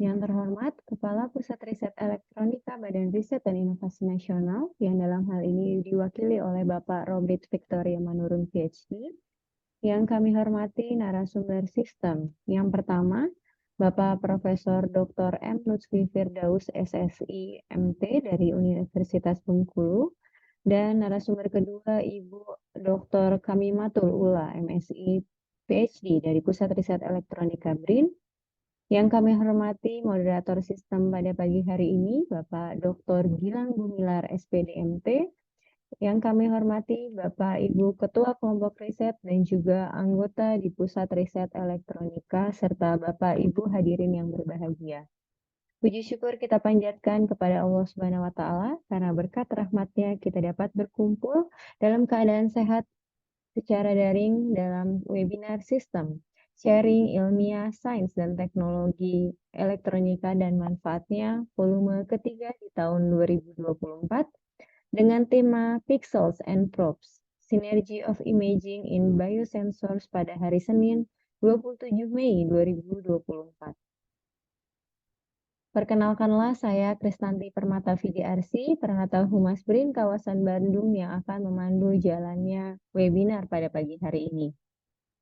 Yang terhormat, Kepala Pusat Riset Elektronika Badan Riset dan Inovasi Nasional, yang dalam hal ini diwakili oleh Bapak Robert Victoria Manurung PhD, yang kami hormati narasumber sistem. Yang pertama, Bapak Profesor Dr. M. Lutfi Firdaus, SSI, MT dari Universitas Bengkulu, dan narasumber kedua Ibu Dr. Kamimatul Ula, MSI, PhD dari Pusat Riset Elektronika BRIN. Yang kami hormati moderator sistem pada pagi hari ini, Bapak Dr. Gilang Gumilar, SPDMT. Yang kami hormati Bapak Ibu Ketua Kelompok Riset dan juga anggota di Pusat Riset Elektronika, serta Bapak Ibu hadirin yang berbahagia. Puji syukur kita panjatkan kepada Allah Subhanahu wa Ta'ala, karena berkat rahmat-Nya kita dapat berkumpul dalam keadaan sehat secara daring dalam webinar sistem sharing ilmiah, sains, dan teknologi elektronika dan manfaatnya volume ketiga di tahun 2024 dengan tema Pixels and Probes, Synergy of Imaging in Biosensors pada hari Senin 27 Mei 2024. Perkenalkanlah saya Kristanti Permata VDRC, Peranata Humas BRIN kawasan Bandung yang akan memandu jalannya webinar pada pagi hari ini.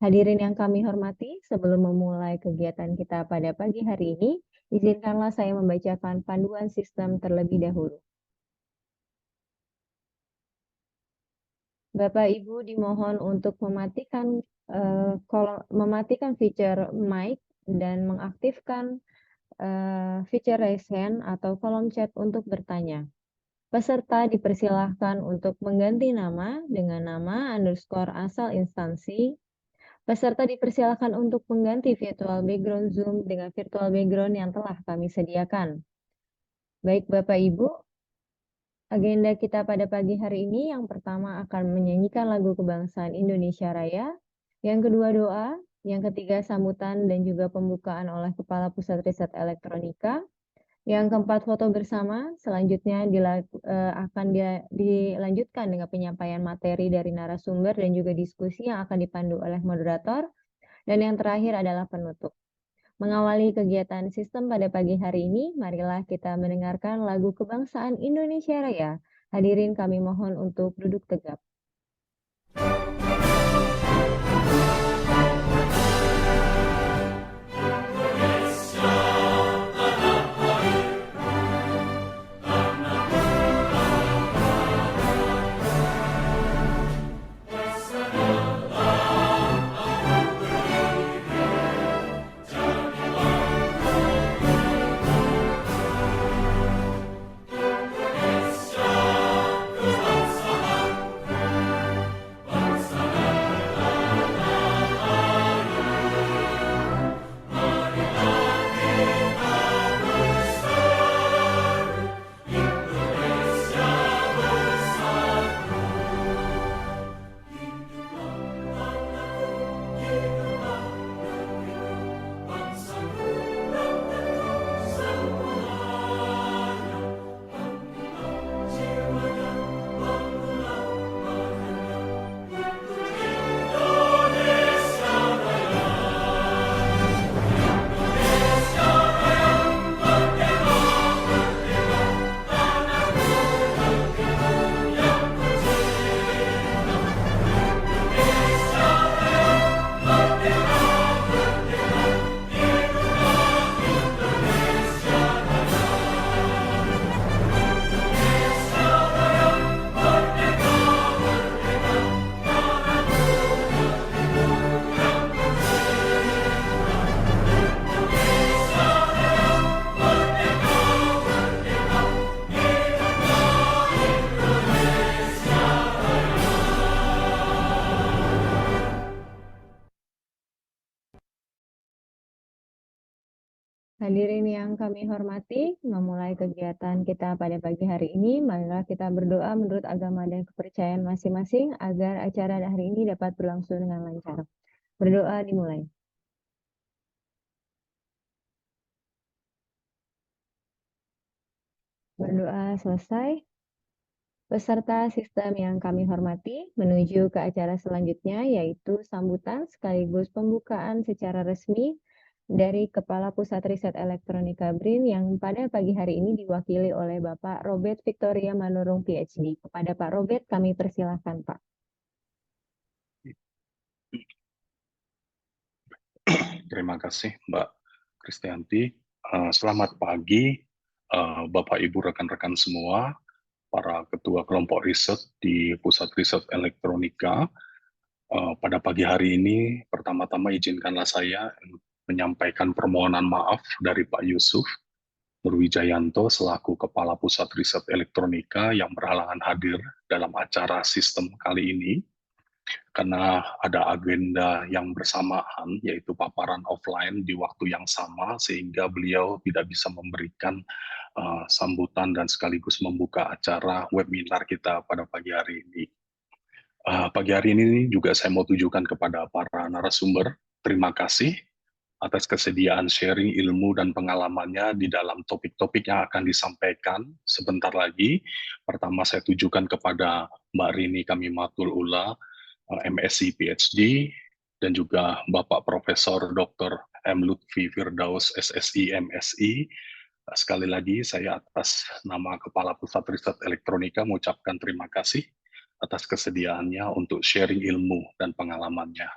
Hadirin yang kami hormati, sebelum memulai kegiatan kita pada pagi hari ini, izinkanlah saya membacakan panduan sistem terlebih dahulu. Bapak Ibu dimohon untuk mematikan feature mic dan mengaktifkan feature raise hand atau kolom chat untuk bertanya. Peserta dipersilahkan untuk mengganti nama dengan nama _ asal instansi. Peserta dipersilakan untuk mengganti virtual background Zoom dengan virtual background yang telah kami sediakan. Baik Bapak Ibu, agenda kita pada pagi hari ini yang pertama akan menyanyikan lagu kebangsaan Indonesia Raya, yang kedua doa, yang ketiga sambutan dan juga pembukaan oleh Kepala Pusat Riset Elektronika, yang keempat foto bersama, selanjutnya akan dilanjutkan dengan penyampaian materi dari narasumber dan juga diskusi yang akan dipandu oleh moderator. Dan yang terakhir adalah penutup. Mengawali kegiatan sistem pada pagi hari ini, marilah kita mendengarkan lagu kebangsaan Indonesia Raya. Hadirin kami mohon untuk duduk tegap. Hadirin yang kami hormati, memulai kegiatan kita pada pagi hari ini, marilah kita berdoa menurut agama dan kepercayaan masing-masing agar acara hari ini dapat berlangsung dengan lancar. Berdoa dimulai. Berdoa selesai. Peserta sistem yang kami hormati, menuju ke acara selanjutnya, yaitu sambutan sekaligus pembukaan secara resmi dari Kepala Pusat Riset Elektronika BRIN yang pada pagi hari ini diwakili oleh Bapak Robert Victoria Manurung PhD. Kepada Pak Robert kami persilahkan, Pak. Terima kasih Mbak Kristianti. Selamat pagi Bapak Ibu rekan-rekan semua, para ketua kelompok riset di Pusat Riset Elektronika. Pada pagi hari ini, pertama-tama izinkanlah saya menyampaikan permohonan maaf dari Pak Yusuf Nurwijayanto selaku Kepala Pusat Riset Elektronika yang berhalangan hadir dalam acara sistem kali ini karena ada agenda yang bersamaan, yaitu paparan offline di waktu yang sama, sehingga beliau tidak bisa memberikan sambutan dan sekaligus membuka acara webinar kita pada pagi hari ini. Pagi hari ini juga saya mau tujukan kepada para narasumber, terima kasih atas kesediaan sharing ilmu dan pengalamannya di dalam topik-topik yang akan disampaikan sebentar lagi. Pertama saya tujukan kepada Mbak Rini Kamimatul Ula, MSc PhD, dan juga Bapak Profesor Dr. M. Lutfi Firdaus, SSI, MSI. Sekali lagi saya atas nama Kepala Pusat Riset Elektronika mengucapkan terima kasih atas kesediaannya untuk sharing ilmu dan pengalamannya.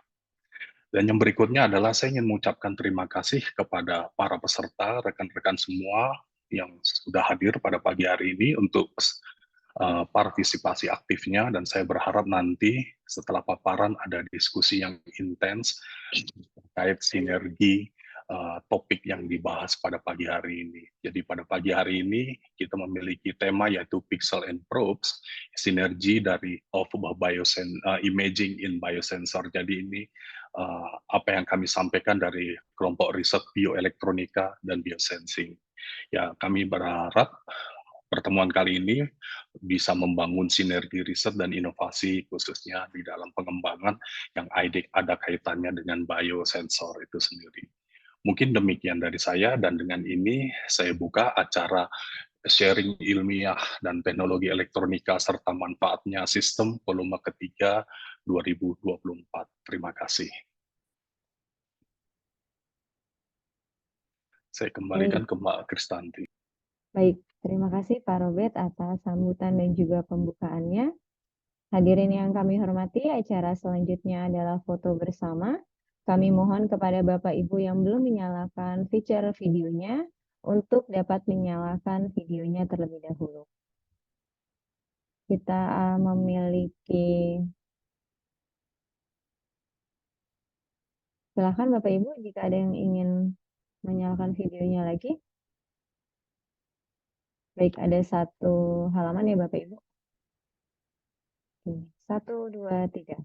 Dan yang berikutnya adalah saya ingin mengucapkan terima kasih kepada para peserta, rekan-rekan semua yang sudah hadir pada pagi hari ini untuk partisipasi aktifnya, dan saya berharap nanti setelah paparan ada diskusi yang intens terkait sinergi topik yang dibahas pada pagi hari ini. Jadi pada pagi hari ini kita memiliki tema yaitu Pixel and Probes, sinergi dari imaging in biosensor. Jadi ini apa yang kami sampaikan dari kelompok riset bioelektronika dan biosensing. Ya, kami berharap pertemuan kali ini bisa membangun sinergi riset dan inovasi khususnya di dalam pengembangan yang ada kaitannya dengan biosensor itu sendiri. Mungkin demikian dari saya, dan dengan ini saya buka acara sharing ilmiah dan teknologi elektronika serta manfaatnya sistem volume ketiga 2024. Terima kasih. Saya kembalikan ke Mbak Kristanti. Baik, terima kasih Pak Robert atas sambutan dan juga pembukaannya. Hadirin yang kami hormati, acara selanjutnya adalah foto bersama. Kami mohon kepada Bapak Ibu yang belum menyalakan feature videonya untuk dapat menyalakan videonya terlebih dahulu. Kita memiliki, silakan Bapak Ibu jika ada yang ingin menyalakan videonya lagi. Baik, ada satu halaman ya Bapak Ibu. 1, 2, 3.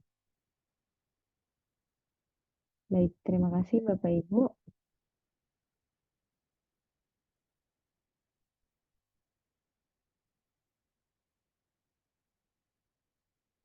Baik, terima kasih Bapak Ibu.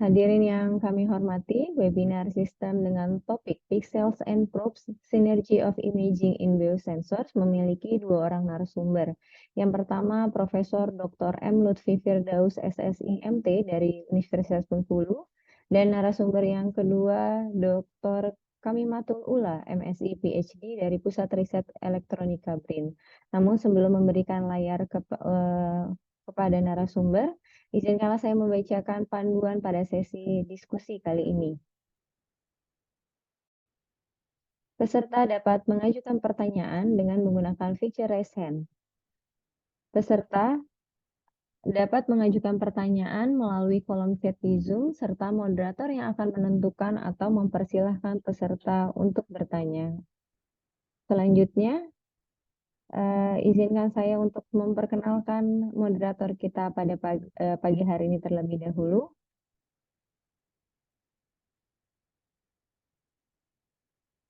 Hadirin yang kami hormati, webinar sistem dengan topik Pixels and Probes, Synergy of Imaging in Biosensors memiliki 2 orang narasumber. Yang pertama, Profesor Dr. M. Lutfi Firdaus, SSI MT dari Universitas Bengkulu, dan narasumber yang kedua, Dr. Kamimatul Ula, MSI PhD dari Pusat Riset Elektronika BRIN. Namun sebelum memberikan layar kepada narasumber, izinkanlah saya membacakan panduan pada sesi diskusi kali ini. Peserta dapat mengajukan pertanyaan dengan menggunakan fitur raise hand. Peserta dapat mengajukan pertanyaan melalui kolom chat di Zoom, serta moderator yang akan menentukan atau mempersilahkan peserta untuk bertanya. Selanjutnya, izinkan saya untuk memperkenalkan moderator kita pada pagi hari ini terlebih dahulu.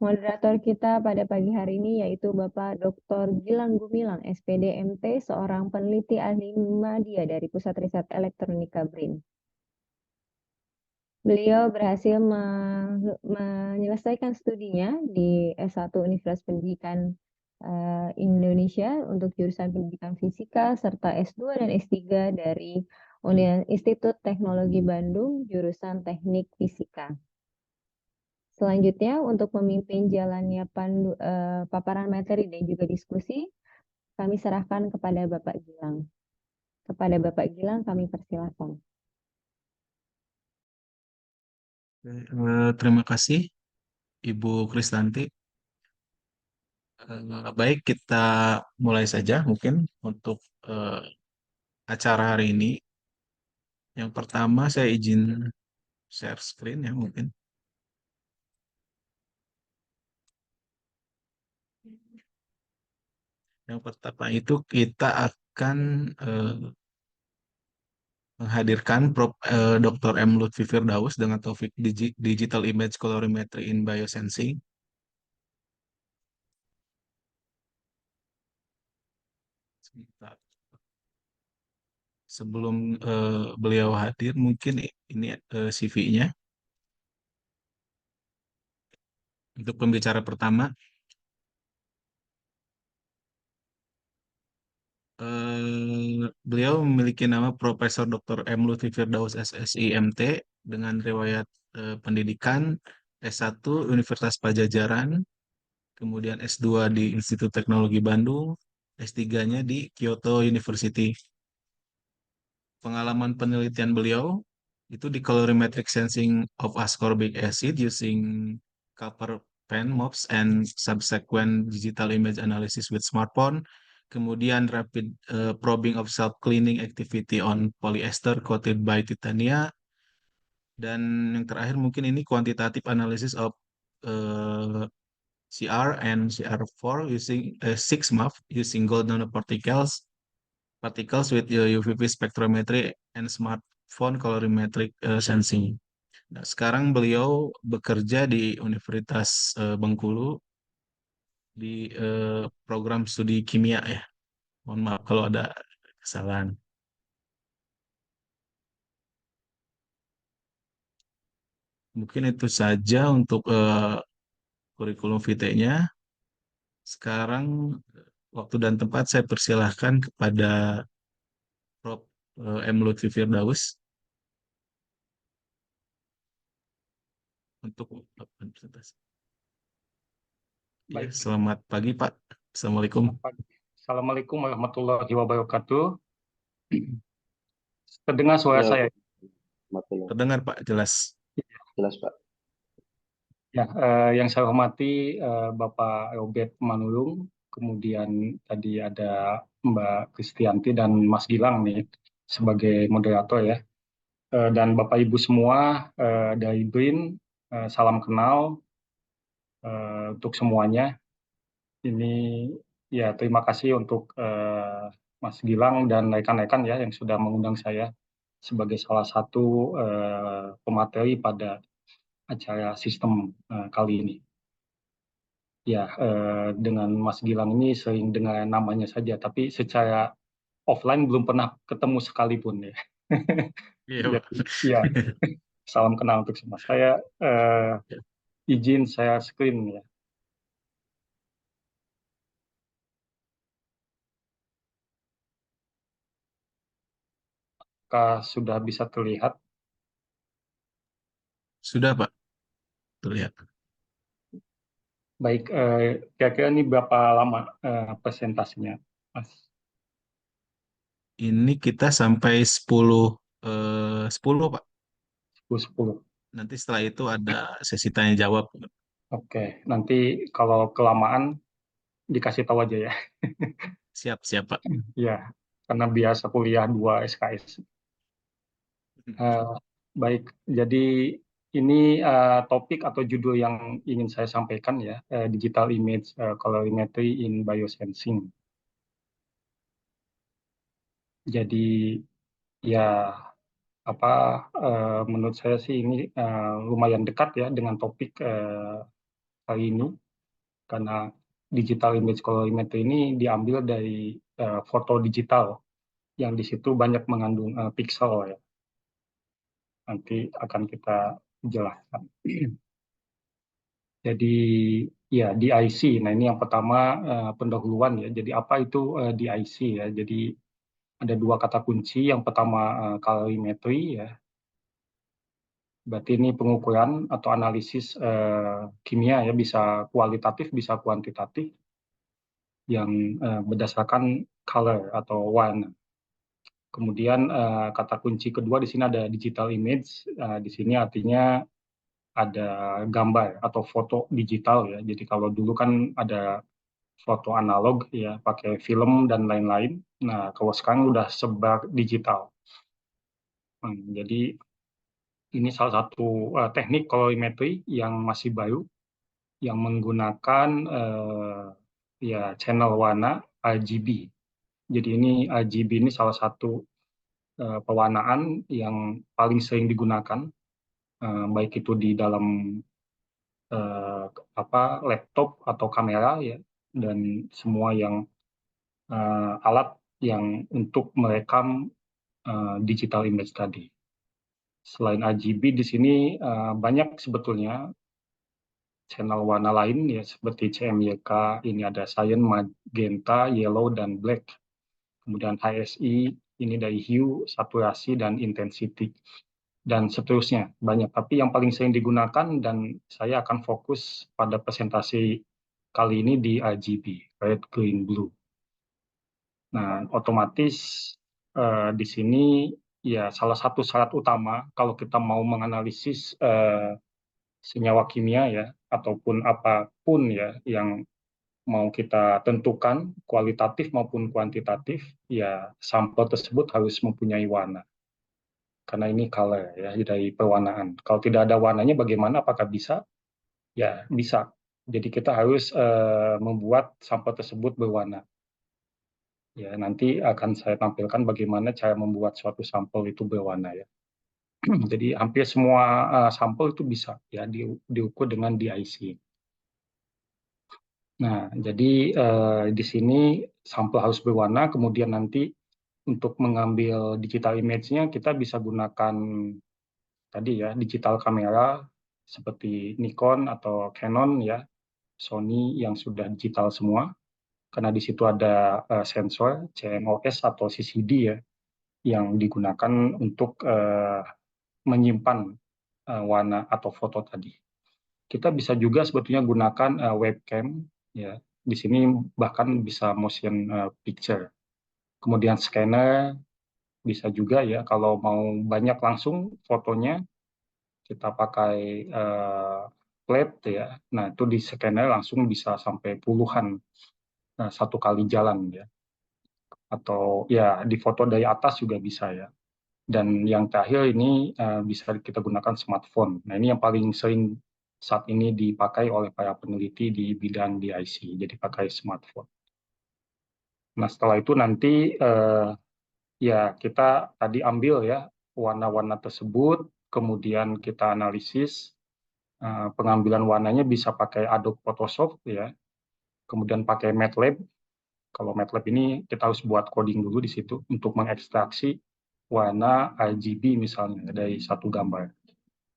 Moderator kita pada pagi hari ini yaitu Bapak Dr. Gilang Gumilang, SPD MT, seorang peneliti ahli media dari Pusat Riset Elektronika BRIN. Beliau berhasil menyelesaikan studinya di S1 Universitas Pendidikan Indonesia untuk jurusan Pendidikan Fisika, serta S2 dan S3 dari Institut Teknologi Bandung, jurusan Teknik Fisika. Selanjutnya, untuk memimpin jalannya paparan materi dan juga diskusi, kami serahkan kepada Bapak Gilang. Kepada Bapak Gilang, kami persilahkan. Terima kasih Ibu Kristanti. Baik, kita mulai saja mungkin untuk acara hari ini. Yang pertama saya izin share screen ya mungkin. Yang pertama itu kita akan menghadirkan Dr. M. Lutfi Firdaus dengan topik Digital Image Colorimetry in Biosensing. Sebentar. Sebelum beliau hadir, mungkin ini CV-nya. Untuk pembicara pertama, beliau memiliki nama Profesor Dr. M. Lutfi Firdaus SSI MT dengan riwayat pendidikan S1 Universitas Pajajaran, kemudian S2 di Institut Teknologi Bandung, S3-nya di Kyoto University. Pengalaman penelitian beliau itu di colorimetric sensing of ascorbic acid using copper pen MOPS and subsequent digital image analysis with smartphone. Kemudian rapid probing of self-cleaning activity on polyester coated by titania. Dan yang terakhir mungkin ini quantitative analysis of CR and CR4 using 6 MAF using gold nanoparticles with UVB spectrometry and smartphone colorimetric sensing. Nah, sekarang beliau bekerja di Universitas Bengkulu di program studi kimia ya. Mohon maaf kalau ada kesalahan. Mungkin itu saja untuk kurikulum vitae-nya. Sekarang waktu dan tempat saya persilahkan kepada Prof. M. Lutfi Firdaus untuk presentasi. Ya, Baik. selamat pagi Pak. Assalamualaikum. Assalamualaikum warahmatullahi wabarakatuh. Terdengar suara Ya, saya? Terdengar Pak, jelas. Jelas, Pak. Ya, yang saya hormati Bapak Robert Manulung, kemudian tadi ada Mbak Kristianti dan Mas Gilang nih sebagai moderator ya. Dan Bapak Ibu semua dari BRIN, salam kenal untuk semuanya. Ini ya terima kasih untuk Mas Gilang dan rekan-rekan ya yang sudah mengundang saya sebagai salah satu pemateri pada acara sistem kali ini. Ya, dengan Mas Gilang ini sering dengar namanya saja, tapi secara offline belum pernah ketemu sekalipun ya. Iya, Pak. Ya, salam kenal untuk semua. Saya izin saya screen ya. Apakah sudah bisa terlihat? Sudah Pak, terlihat. Baik, kira-kira ini berapa lama presentasinya, Mas? Ini kita sampai 10 Pak. 10. Nanti setelah itu ada sesi tanya jawab. Oke, nanti kalau kelamaan dikasih tahu aja ya. Siap, siap Pak. Ya, karena biasa kuliah 2 SKS. Baik, jadi ini topik atau judul yang ingin saya sampaikan ya, Digital Image Colorimetry in Biosensing. Jadi ya menurut saya sih ini lumayan dekat ya dengan topik kali ini, karena Digital Image Colorimetry ini diambil dari foto digital yang di situ banyak mengandung pixel ya. Nanti akan kita jelaskan. Jadi ya DIC. Nah ini yang pertama pendahuluan ya. Jadi apa itu DIC ya? Jadi ada dua kata kunci. Yang pertama colorimetry ya. Berarti ini pengukuran atau analisis kimia ya, bisa kualitatif, bisa kuantitatif, yang berdasarkan color atau warna. Kemudian kata kunci kedua di sini ada digital image. Di sini artinya ada gambar atau foto digital ya. Jadi kalau dulu kan ada foto analog ya, pakai film dan lain-lain. Nah, kalau sekarang udah sebar digital. Jadi ini salah satu teknik kolorimetri yang masih baru, yang menggunakan ya channel warna RGB. Jadi ini RGB ini salah satu pewarnaan yang paling sering digunakan, baik itu di dalam laptop atau kamera ya, dan semua yang alat yang untuk merekam digital image tadi. Selain RGB di sini banyak sebetulnya channel warna lain ya, seperti CMYK, ini ada cyan, magenta, yellow, dan black. Kemudian HSI, ini dari hue, saturasi, dan intensity. Dan seterusnya, banyak. Tapi yang paling sering digunakan, dan saya akan fokus pada presentasi kali ini di RGB, red, green, blue. Nah, otomatis di sini ya salah satu syarat utama kalau kita mau menganalisis senyawa kimia ya, ataupun apapun ya yang mau kita tentukan, kualitatif maupun kuantitatif, ya sampel tersebut harus mempunyai warna. Karena ini color ya, dari pewarnaan. Kalau tidak ada warnanya bagaimana? Apakah bisa? Ya, bisa. Jadi kita harus membuat sampel tersebut berwarna. Ya, nanti akan saya tampilkan bagaimana cara membuat suatu sampel itu berwarna ya. Jadi hampir semua sampel itu bisa ya diukur dengan DIC. Nah, jadi di sini sampel harus berwarna, kemudian nanti untuk mengambil digital image-nya kita bisa gunakan tadi ya digital kamera seperti Nikon atau Canon ya, Sony yang sudah digital semua, karena di situ ada sensor CMOS atau CCD ya yang digunakan untuk menyimpan warna atau foto tadi. Kita bisa juga sebetulnya gunakan webcam ya. Di sini bahkan bisa motion picture. Kemudian scanner bisa juga ya kalau mau banyak langsung fotonya kita pakai plate ya. Nah, itu di scanner langsung bisa sampai puluhan satu kali jalan ya. Atau ya di foto dari atas juga bisa ya. Dan yang terakhir ini bisa kita gunakan smartphone. Nah, ini yang paling sering saat ini dipakai oleh para peneliti di bidang DIC, jadi pakai smartphone. Nah, setelah itu nanti ya kita tadi ambil ya warna-warna tersebut, kemudian kita analisis, pengambilan warnanya bisa pakai Adobe Photoshop ya, kemudian pakai MATLAB. Kalau MATLAB ini kita harus buat coding dulu di situ untuk mengekstraksi warna RGB misalnya dari satu gambar.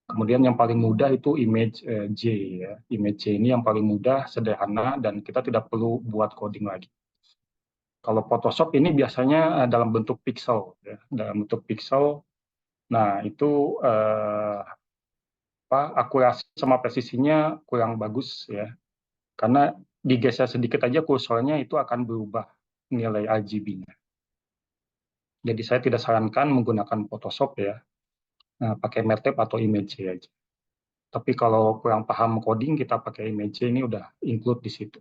Kemudian yang paling mudah itu image J ya. Image J ini yang paling mudah, sederhana, dan kita tidak perlu buat coding lagi. Kalau Photoshop ini biasanya dalam bentuk pixel ya, dalam bentuk pixel. Nah, itu akurasi sama presisinya kurang bagus ya. Karena digeser sedikit aja kursornya itu akan berubah nilai RGB-nya. Jadi saya tidak sarankan menggunakan Photoshop ya, pakai MATLAB atau Image aja. Tapi kalau kurang paham coding, kita pakai Image ini udah include di situ.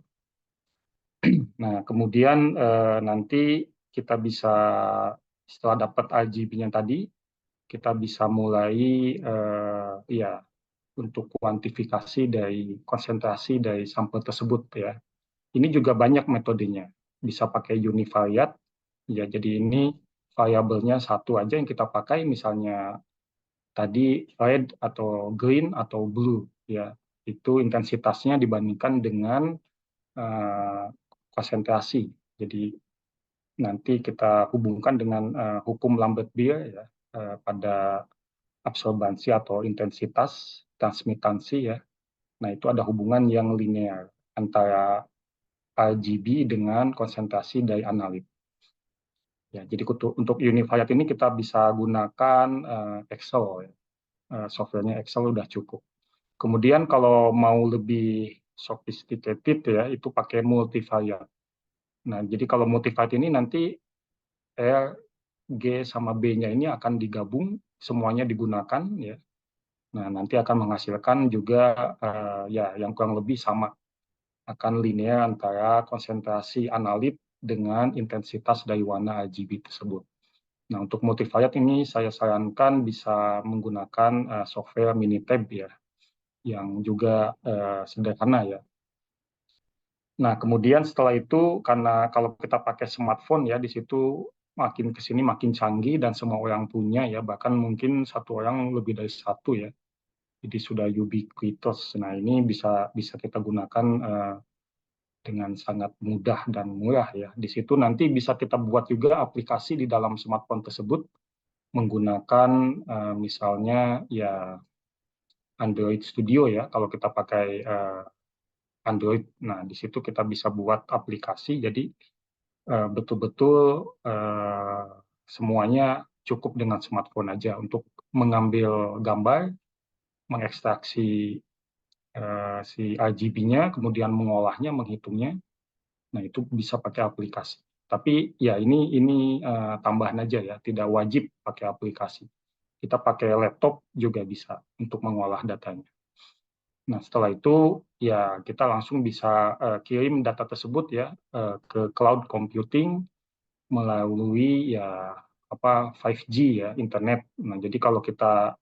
Nah, kemudian nanti kita bisa setelah dapat RGB-nya tadi, kita bisa mulai ya untuk kuantifikasi dari konsentrasi dari sampel tersebut ya. Ini juga banyak metodenya. Bisa pakai univariate, ya jadi ini variabelnya satu aja yang kita pakai, misalnya tadi red atau green atau blue ya. Itu intensitasnya dibandingkan dengan konsentrasi. Jadi nanti kita hubungkan dengan hukum Lambert-Beer ya, pada absorbansi atau intensitas transmitansi ya. Nah, itu ada hubungan yang linear antara RGB dengan konsentrasi dari analit. Ya, jadi untuk univariate ini kita bisa gunakan Excel. Ya. softwarenya Excel udah cukup. Kemudian kalau mau lebih sophisticated ya, itu pakai multivariate. Nah, jadi kalau multivariate ini nanti R, G sama B-nya ini akan digabung, semuanya digunakan ya. Nah, nanti akan menghasilkan juga ya yang kurang lebih sama, akan linear antara konsentrasi analit dengan intensitas dari warna RGB tersebut. Nah, untuk multivariate ini saya sarankan bisa menggunakan software Minitab ya, yang juga sederhana ya. Nah, kemudian setelah itu, karena kalau kita pakai smartphone ya, di situ makin ke sini makin canggih dan semua orang punya ya, bahkan mungkin satu orang lebih dari satu ya. Jadi sudah ubiquitous. Nah, ini bisa kita gunakan dengan sangat mudah dan murah ya. Di situ nanti bisa kita buat juga aplikasi di dalam smartphone tersebut menggunakan misalnya ya Android Studio ya, kalau kita pakai Android. Nah, di situ kita bisa buat aplikasi, jadi betul-betul semuanya cukup dengan smartphone aja untuk mengambil gambar, mengekstraksi si RGB-nya, kemudian mengolahnya, menghitungnya. Nah, itu bisa pakai aplikasi. Tapi ya ini tambahan aja ya, tidak wajib pakai aplikasi. Kita pakai laptop juga bisa untuk mengolah datanya. Nah, setelah itu ya kita langsung bisa kirim data tersebut ya ke cloud computing melalui ya 5G ya, internet. Nah, jadi kalau kita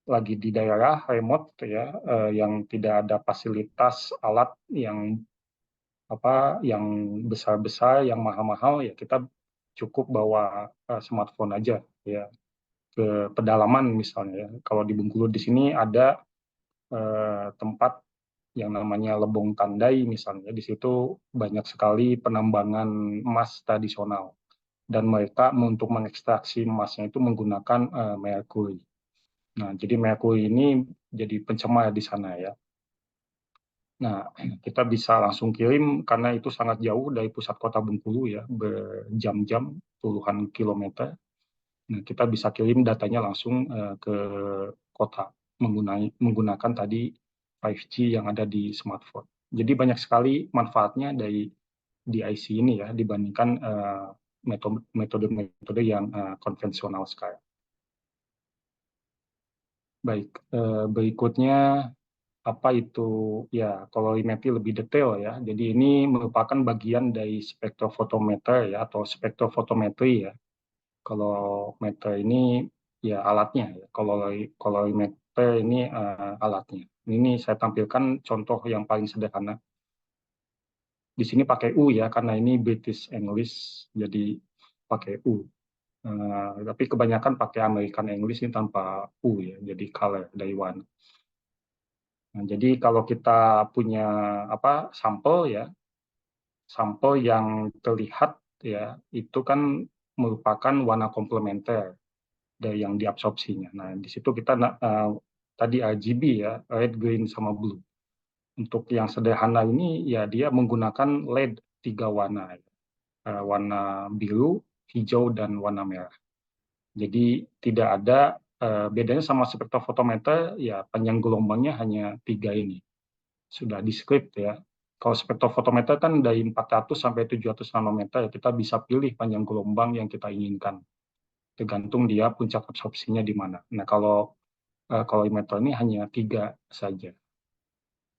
lagi di daerah remote ya yang tidak ada fasilitas alat yang yang besar-besar, yang mahal-mahal, ya kita cukup bawa smartphone aja ya ke pedalaman misalnya ya. Kalau di Bengkulu di sini ada tempat yang namanya Lebong Tandai misalnya. Di situ banyak sekali penambangan emas tradisional dan mereka untuk mengekstraksi emasnya itu menggunakan merkuri. Nah, jadi merkuri ini jadi pencemar di sana ya. Nah, kita bisa langsung kirim karena itu sangat jauh dari pusat kota Bengkulu ya, berjam-jam, puluhan kilometer. Nah, kita bisa kirim datanya langsung ke kota menggunakan tadi 5G yang ada di smartphone. Jadi banyak sekali manfaatnya dari DIC ini ya dibandingkan metode-metode yang konvensional sekarang. Baik, berikutnya apa itu ya kolorimetri lebih detail ya. Jadi ini merupakan bagian dari spektrofotometer ya atau spektrofotometri ya. Kalau meter ini ya alatnya ya. Kolorimeter ini alatnya. Ini saya tampilkan contoh yang paling sederhana. Di sini pakai U ya karena ini British English jadi pakai U. Tapi kebanyakan pakai American English ini tanpa U ya, jadi color dari warna. Nah, jadi kalau kita punya sampel ya, sampel yang terlihat ya itu kan merupakan warna komplementer dari yang diabsorpsinya. Nah, di situ kita tadi RGB ya, red, green, sama blue. Untuk yang sederhana ini ya dia menggunakan LED 3 warna, warna biru, hijau, dan warna merah. Jadi tidak ada bedanya sama spektrofotometer ya panjang gelombangnya hanya 3 ini. Sudah di-script ya. Kalau spektrofotometer kan dari 400 sampai 700 nanometer, kita bisa pilih panjang gelombang yang kita inginkan. Tergantung dia puncak absorpsinya di mana. Nah, kalau kolorimeter ini hanya 3 saja.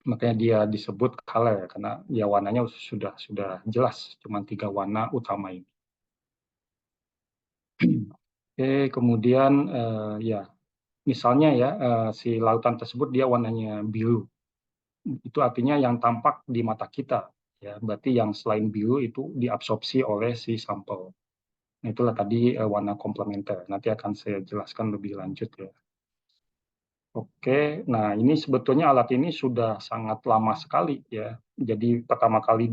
Makanya dia disebut color karena ya warnanya sudah jelas, cuma 3 warna utama ini. Oke, kemudian ya misalnya ya si lautan tersebut dia warnanya biru. Itu artinya yang tampak di mata kita ya, berarti yang selain biru itu diabsorpsi oleh si sampel. Nah, itulah tadi warna komplementer. Nanti akan saya jelaskan lebih lanjut ya. Oke, nah ini sebetulnya alat ini sudah sangat lama sekali ya. Jadi pertama kali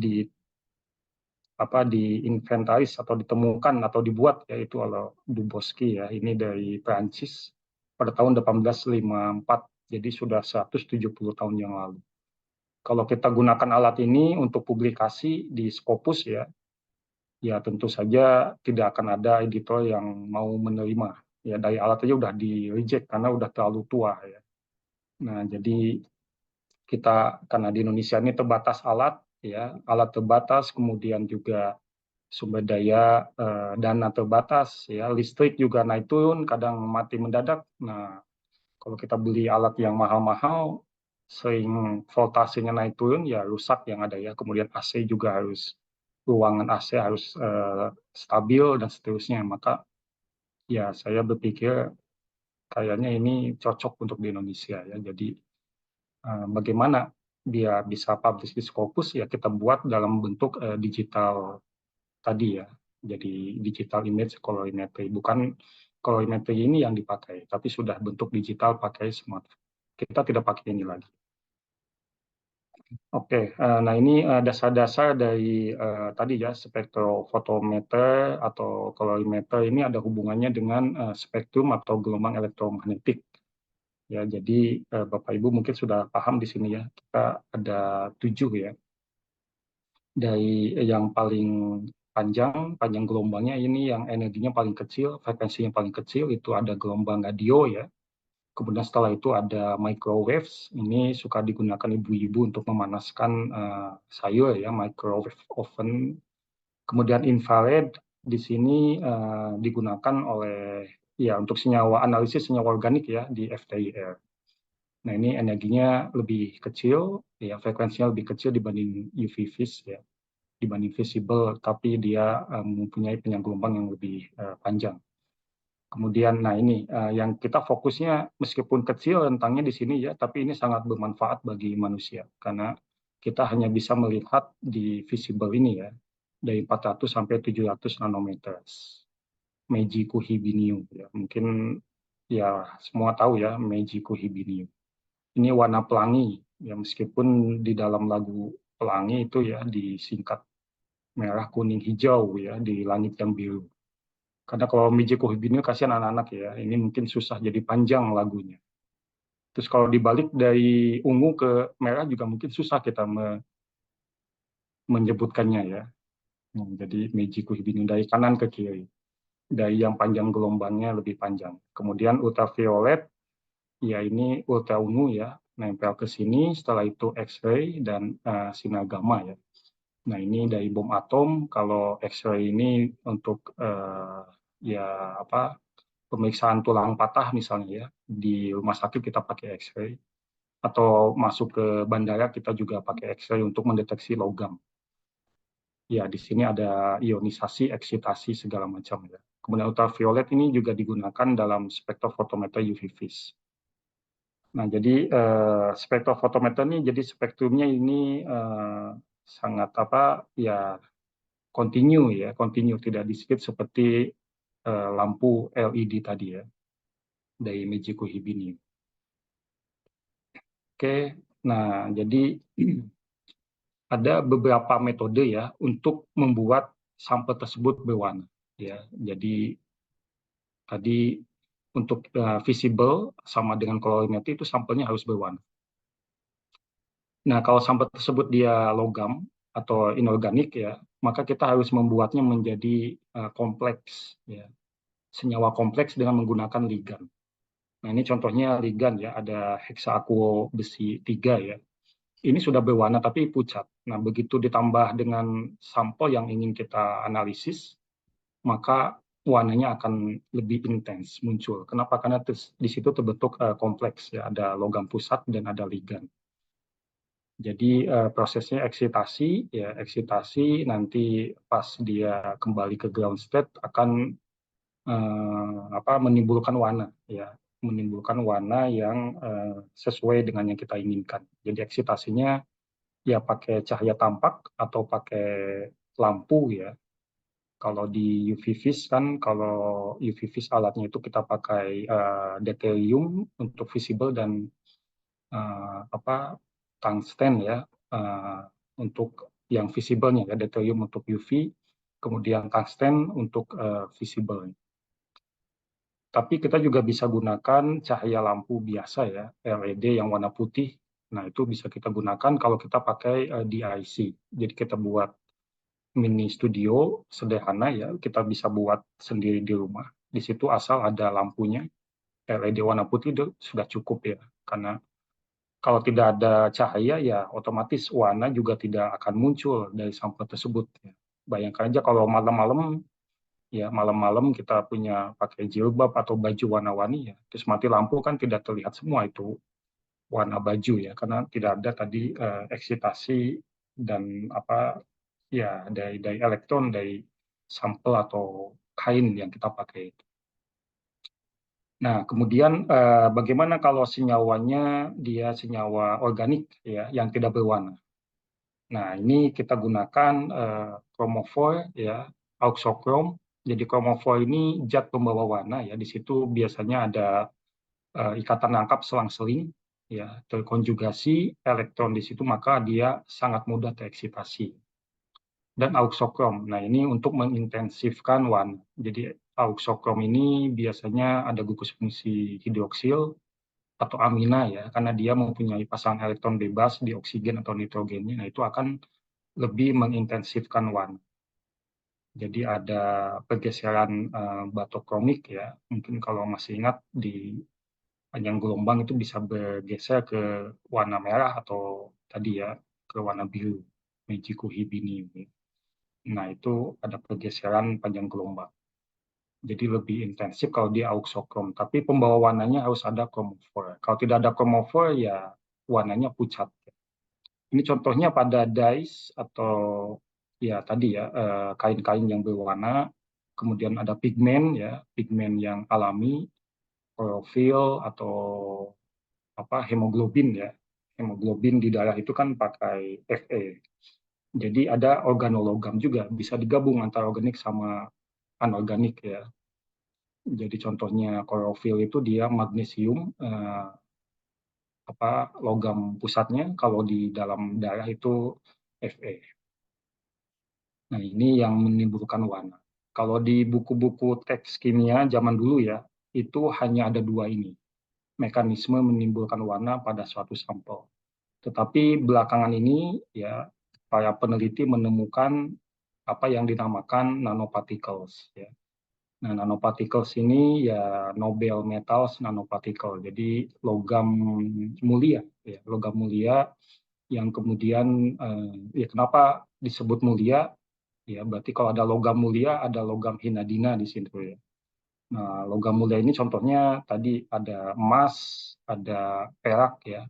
diinventaris atau ditemukan atau dibuat yaitu oleh Dubosky ya. Ini dari Prancis pada tahun 1854. Jadi sudah 170 tahun yang lalu. Kalau kita gunakan alat ini untuk publikasi di Scopus ya tentu saja tidak akan ada editor yang mau menerima ya dari alat aja udah di reject karena udah terlalu tua ya. Nah, jadi kita karena di Indonesia ini terbatas alat ya, alat terbatas, kemudian juga sumber daya dana terbatas ya, listrik juga naik turun, kadang mati mendadak. Nah, kalau kita beli alat yang mahal-mahal, sering voltasenya naik turun ya rusak yang ada ya. Kemudian AC juga harus, ruangan AC harus stabil dan seterusnya. Maka ya saya berpikir kayaknya ini cocok untuk di Indonesia ya. Jadi bagaimana dia bisa publish di Scopus ya, kita buat dalam bentuk digital tadi ya. Jadi digital image colorimetry, bukan colorimetry ini yang dipakai, tapi sudah bentuk digital pakai smartphone. Kita tidak pakai ini lagi. Oke, nah ini dasar-dasar dari tadi ya, spektrofotometer atau colorimeter ini ada hubungannya dengan spektrum atau gelombang elektromagnetik. Ya, jadi Bapak Ibu mungkin sudah paham di sini ya, kita ada 7 ya. Dari yang paling panjang gelombangnya ini yang energinya paling kecil, frekuensinya paling kecil, itu ada gelombang radio ya. Kemudian setelah itu ada microwaves, ini suka digunakan ibu-ibu untuk memanaskan sayur ya, microwave oven. Kemudian infrared di sini digunakan oleh ya untuk senyawa, analisis senyawa organik ya di FTIR. Nah, ini energinya lebih kecil ya, frekuensinya lebih kecil dibanding UV vis ya, dibanding visible, tapi dia mempunyai panjang gelombang yang lebih panjang. Kemudian, nah ini yang kita fokusnya meskipun kecil rentangnya di sini ya, tapi ini sangat bermanfaat bagi manusia karena kita hanya bisa melihat di visible ini ya, dari 400 sampai 700 nanometer. Meiji Kuhibiniu ya, mungkin ya semua tahu ya Meiji Kuhibiniu. Ini warna pelangi ya, meskipun di dalam lagu pelangi itu ya disingkat merah, kuning, hijau ya di langit yang biru. Karena kalau Meiji Kuhibiniu kasihan anak-anak ya, ini mungkin susah jadi panjang lagunya. Terus kalau dibalik dari ungu ke merah juga mungkin susah kita menyebutkannya ya. Jadi Meiji Kuhibiniu dari kanan ke kiri. Dari yang panjang gelombangnya lebih panjang. Kemudian ultraviolet, ya ini ultra ungu ya, nempel ke sini, setelah itu X-ray dan sinar gamma ya. Nah, ini dari bom atom. Kalau X-ray ini untuk ya apa, pemeriksaan tulang patah misalnya ya, di rumah sakit kita pakai X-ray, atau masuk ke bandara kita juga pakai X-ray untuk mendeteksi logam. Ya, di sini ada ionisasi, eksitasi segala macam ya. Kemudian ultraviolet ini juga digunakan dalam spektrofotometer UV vis. Nah, jadi spektrofotometer ini jadi spektrumnya ini sangat apa ya, kontinu ya, kontinu, tidak di-skip seperti lampu LED tadi ya, dari Meiji Kuhibiniu. Oke, nah jadi ada beberapa metode ya untuk membuat sampel tersebut berwarna ya. Jadi tadi untuk visible sama dengan colorimetry itu sampelnya harus berwarna. Nah, kalau sampel tersebut dia logam atau inorganik ya, maka kita harus membuatnya menjadi kompleks ya. Senyawa kompleks dengan menggunakan ligan. Nah, ini contohnya ligan ya, ada heksakuo besi 3 ya. Ini sudah berwarna tapi pucat. Nah, begitu ditambah dengan sampel yang ingin kita analisis, maka warnanya akan lebih intens muncul. Kenapa? Karena di situ terbentuk kompleks ya, ada logam pusat dan ada ligan. Jadi prosesnya eksitasi ya, eksitasi nanti pas dia kembali ke ground state akan menimbulkan warna ya, menimbulkan warna yang sesuai dengan yang kita inginkan. Jadi eksitasinya ya pakai cahaya tampak atau pakai lampu ya. Kalau di UV vis kan, kalau UV vis alatnya itu kita pakai deuterium untuk visible dan tungsten ya untuk yang visible-nya ya, deuterium untuk UV, kemudian tungsten untuk visible. Tapi kita juga bisa gunakan cahaya lampu biasa ya, LED yang warna putih. Nah, itu bisa kita gunakan kalau kita pakai DIC. Jadi kita buat mini studio sederhana ya, kita bisa buat sendiri di rumah. di situ asal ada lampunya LED warna putih itu sudah cukup ya, karena kalau tidak ada cahaya ya otomatis warna juga tidak akan muncul dari sampel tersebut. Bayangkan aja kalau malam-malam ya, malam-malam kita punya pakai jilbab atau baju warna-warni ya, terus mati lampu kan tidak terlihat semua itu warna baju ya, karena tidak ada tadi eksitasi dan apa ya dari elektron dari sampel atau kain yang kita pakai itu. Nah, kemudian bagaimana kalau senyawanya dia senyawa organik ya yang tidak berwarna. Nah, ini kita gunakan chromophore ya, auxochrome. Jadi chromophore ini zat pembawa warna ya. Di situ biasanya ada ikatan rangkap selang-seling ya, terkonjugasi elektron di situ, maka dia sangat mudah tereksitasi. Dan auxochrome. Nah, ini untuk mengintensifkan warna. Jadi auxochrome ini biasanya ada gugus fungsi hidroksil atau amina ya, karena dia mempunyai pasangan elektron bebas di oksigen atau nitrogennya. Nah, itu akan lebih mengintensifkan warna. Jadi ada pergeseran batokromik ya. Mungkin kalau masih ingat di panjang gelombang itu bisa bergeser ke warna merah atau tadi ya ke warna biru, Meiji Kuhibini. Nah, itu ada pergeseran panjang gelombang. Jadi lebih intensif kalau dia auxochrome. Tapi pembawa warnanya harus ada chromophore. Kalau tidak ada chromophore ya warnanya pucat. Ini contohnya pada dyes atau ya tadi ya kain-kain yang berwarna. Kemudian ada pigmen ya, pigmen yang alami, klorofil atau apa hemoglobin ya. Hemoglobin di darah itu kan pakai Fe. Jadi ada organologam juga, bisa digabung antara organik sama anorganik ya. Jadi contohnya klorofil itu dia magnesium logam pusatnya, kalau di dalam darah itu Fe. Nah, ini yang menimbulkan warna. Kalau di buku-buku teks kimia zaman dulu ya, itu hanya ada dua ini, mekanisme menimbulkan warna pada suatu sampel. Tetapi belakangan ini ya para peneliti menemukan apa yang dinamakan nanoparticles ya. Nah, nanoparticles ini ya Nobel metals nanoparticle. Jadi logam mulia ya, logam mulia yang kemudian ya kenapa disebut mulia? Ya, berarti kalau ada logam mulia ada logam hinadina di situ ya. Nah, logam mulia ini contohnya tadi ada emas, ada perak ya,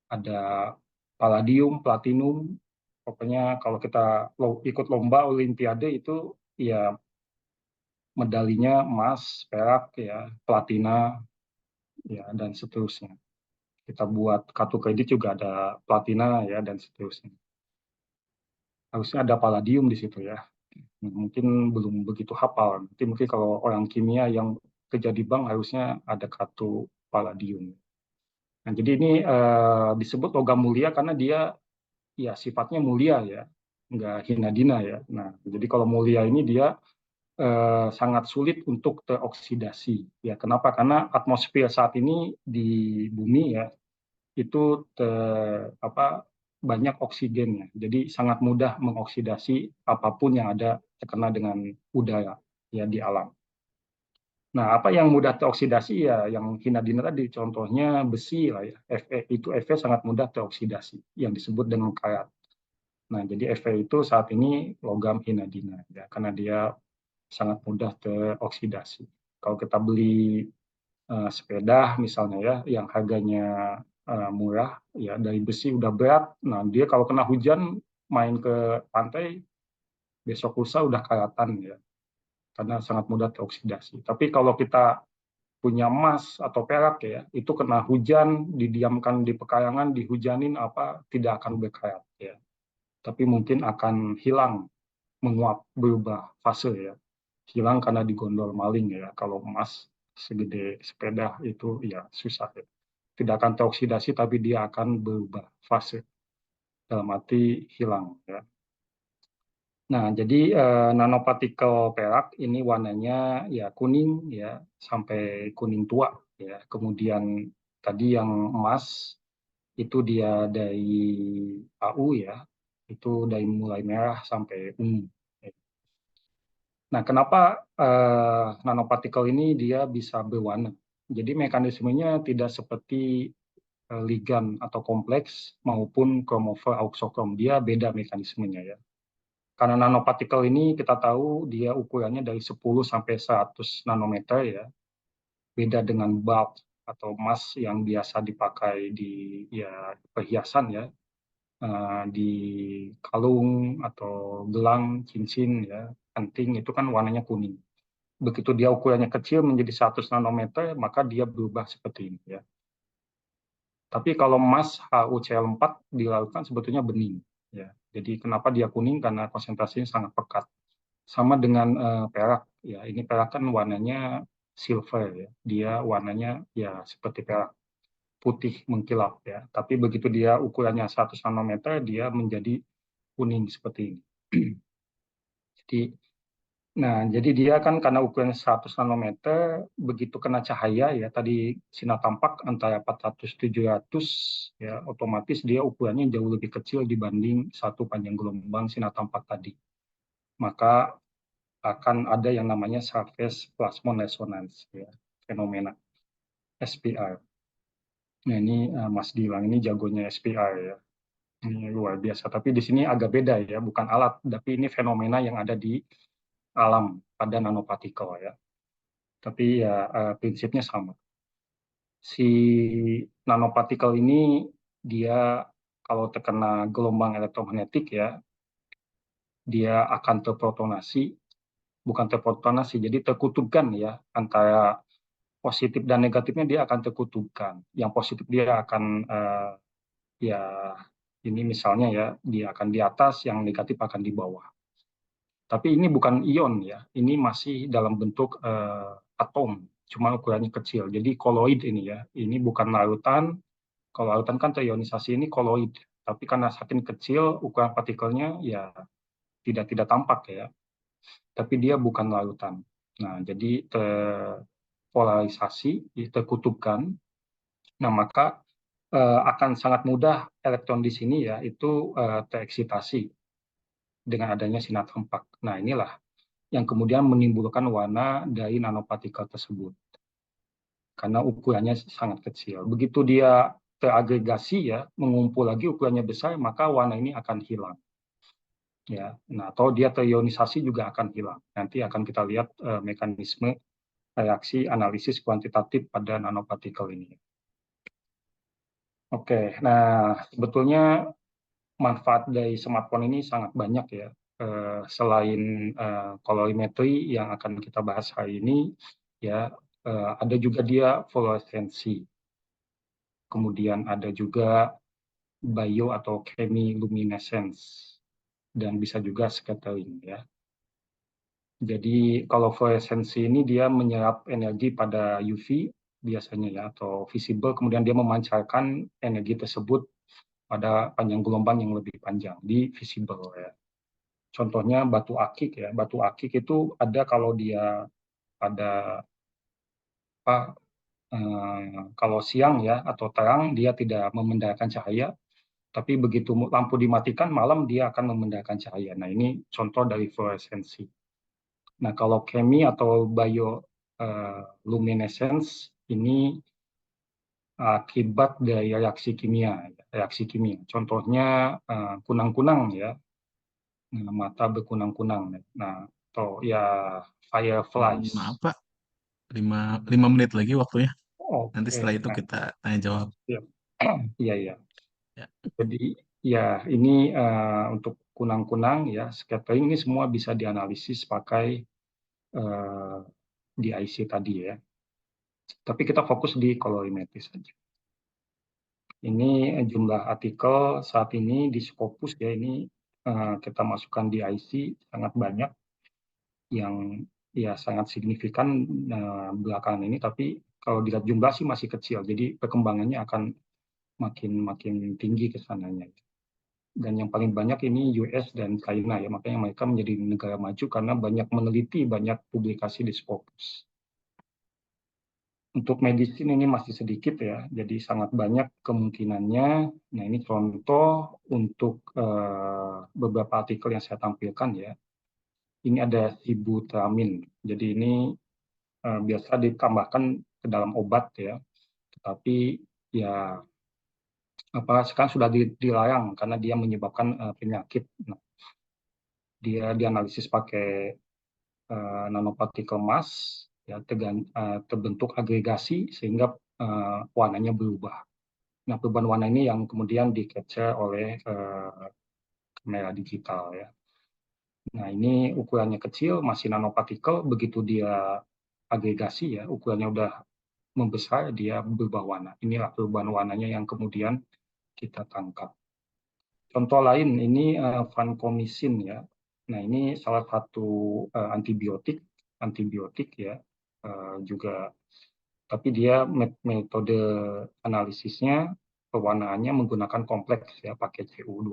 ada palladium, platinum. Pokoknya kalau kita ikut lomba olimpiade itu ya medalinya emas, perak ya, platina ya dan seterusnya. Kita buat kartu kredit juga ada platina ya dan seterusnya. Harusnya ada palladium di situ ya. Mungkin belum begitu hafal. Nanti mungkin kalau orang kimia yang kerja di bank harusnya ada kartu palladium. Nah, jadi ini disebut logam mulia karena dia ya sifatnya mulia ya, nggak hina-dina ya. Nah, jadi kalau mulia ini dia sangat sulit untuk teroksidasi. Ya, kenapa? Karena atmosfer saat ini di bumi ya itu banyak oksigennya. Jadi sangat mudah mengoksidasi apapun yang ada terkena dengan udara ya di alam. Nah, apa yang mudah teroksidasi ya yang hinadina tadi, contohnya besi lah ya. Fe itu Fe sangat mudah teroksidasi yang disebut dengan karat. Nah, jadi Fe itu saat ini logam hinadina ya karena dia sangat mudah teroksidasi. Kalau kita beli sepeda misalnya ya yang harganya murah ya dari besi udah berat, nah dia kalau kena hujan main ke pantai besok lusa udah karatan ya karena sangat mudah teroksidasi. Tapi kalau kita punya emas atau perak ya itu kena hujan, didiamkan di pekarangan, dihujanin apa tidak akan berkarat ya, tapi mungkin akan hilang, menguap, berubah fase ya, hilang karena digondol maling ya. Kalau emas segede sepeda itu ya susah ya, tidak akan teroksidasi tapi dia akan berubah fase, dalam arti hilang ya. Nah, jadi nanopartikel perak ini warnanya ya kuning ya sampai kuning tua ya. Kemudian tadi yang emas itu dia dari AU ya, itu dari mulai merah sampai ungu. Nah, kenapa nanopartikel ini dia bisa berwarna? Jadi mekanismenya tidak seperti ligan atau kompleks maupun kromofor auxokrom. Dia beda mekanismenya ya. Karena nanopartikel ini kita tahu dia ukurannya dari 10 sampai 100 nanometer ya. Beda dengan bulk atau emas yang biasa dipakai di ya perhiasan ya, di kalung atau gelang, cincin ya, anting itu kan warnanya kuning. Begitu dia ukurannya kecil menjadi 100 nanometer, maka dia berubah seperti ini ya. Tapi kalau emas HuCl4 di lautan sebetulnya bening ya. Jadi kenapa dia kuning? Karena konsentrasinya sangat pekat. Sama dengan perak ya. Ini perak kan warnanya silver ya. Dia warnanya ya seperti perak, putih mengkilap ya. Tapi begitu dia ukurannya 100 nanometer, dia menjadi kuning seperti ini. Jadi dia kan karena ukurannya 100 nanometer, begitu kena cahaya ya, tadi sinar tampak antara 400-700 ya, otomatis dia ukurannya jauh lebih kecil dibanding satu panjang gelombang sinar tampak tadi. Maka akan ada yang namanya surface plasmon resonance ya, fenomena SPR. Nah ini Mas Gilang ini jagonya SPR ya. Ini luar biasa, tapi di sini agak beda ya, bukan alat, tapi ini fenomena yang ada di alam pada nanopartikel ya. Tapi ya prinsipnya sama. Si nanopartikel ini dia kalau terkena gelombang elektromagnetik ya, dia akan terprotonasi, bukan terprotonasi, jadi terkutubkan ya, antara positif dan negatifnya dia akan terkutubkan. Yang positif dia akan ya ini misalnya ya, dia akan di atas, yang negatif akan di bawah. Tapi ini bukan ion ya, ini masih dalam bentuk atom, cuma ukurannya kecil. Jadi koloid ini ya, ini bukan larutan. Kalau larutan kan terionisasi, ini koloid. Tapi karena saking kecil ukuran partikelnya ya tidak tampak ya. Tapi dia bukan larutan. Nah, jadi terpolarisasi, terkutubkan. Nah, maka akan sangat mudah elektron di sini ya itu tereksitasi dengan adanya sinar tampak. Nah, inilah yang kemudian menimbulkan warna dari nanopartikel tersebut. Karena ukurannya sangat kecil. Begitu dia teragregasi ya, mengumpul lagi ukurannya besar, maka warna ini akan hilang. Ya, nah atau dia terionisasi juga akan hilang. Nanti akan kita lihat mekanisme reaksi analisis kuantitatif pada nanopartikel ini. Oke, nah sebetulnya manfaat dari smartphone ini sangat banyak ya. Selain kolorimetri yang akan kita bahas hari ini, ya ada juga dia fluoresensi. Kemudian ada juga bio atau chemiluminescence dan bisa juga scattering ya. Jadi kalau fluoresensi ini dia menyerap energi pada UV biasanya ya atau visible, kemudian dia memancarkan energi tersebut pada panjang gelombang yang lebih panjang di visible ya. Contohnya batu akik ya. Batu akik itu ada kalau dia pada kalau siang ya atau terang dia tidak memendarakan cahaya, tapi begitu lampu dimatikan malam dia akan memendarakan cahaya. Nah ini contoh dari fluoresensi. Nah kalau chemi atau bioluminescence ini akibat dari reaksi kimia. Contohnya kunang-kunang ya, mata berkunang-kunang. Nah atau ya fireflies. Maaf Pak, 5 menit lagi waktunya. Nanti Oke, setelah itu nah, kita tanya jawab. iya. Ya. Jadi ya ini untuk kunang-kunang ya scattering ini semua bisa dianalisis pakai DIC tadi ya. Tapi kita fokus di kolorimetri saja. Ini jumlah artikel saat ini di Scopus ya ini kita masukkan DIC sangat banyak yang ya sangat signifikan belakangan ini. Tapi kalau dilihat jumlah sih masih kecil. Jadi perkembangannya akan makin tinggi ke sananya. Dan yang paling banyak ini US dan China ya, makanya mereka menjadi negara maju karena banyak meneliti, banyak publikasi di Scopus. Untuk medisin ini masih sedikit ya, jadi sangat banyak kemungkinannya. Nah ini contoh untuk beberapa artikel yang saya tampilkan ya. ini ada sibutramine. Jadi ini biasa ditambahkan ke dalam obat ya, tetapi ya sekarang sudah dilarang karena dia menyebabkan penyakit. Nah, dia dianalisis pakai nanopartikel mass ya, terbentuk agregasi sehingga warnanya berubah. Nah, perubahan warna ini yang kemudian di-capture oleh kamera digital ya. Nah, ini ukurannya kecil, masih nanopartikel, begitu dia agregasi ya, ukurannya udah membesar, dia berubah warna. Inilah perubahan warnanya yang kemudian kita tangkap. Contoh lain, ini vancomycin ya. Nah, ini salah satu antibiotik ya, juga, tapi dia metode analisisnya, pewarnaannya menggunakan kompleks ya, pakai Cu2+,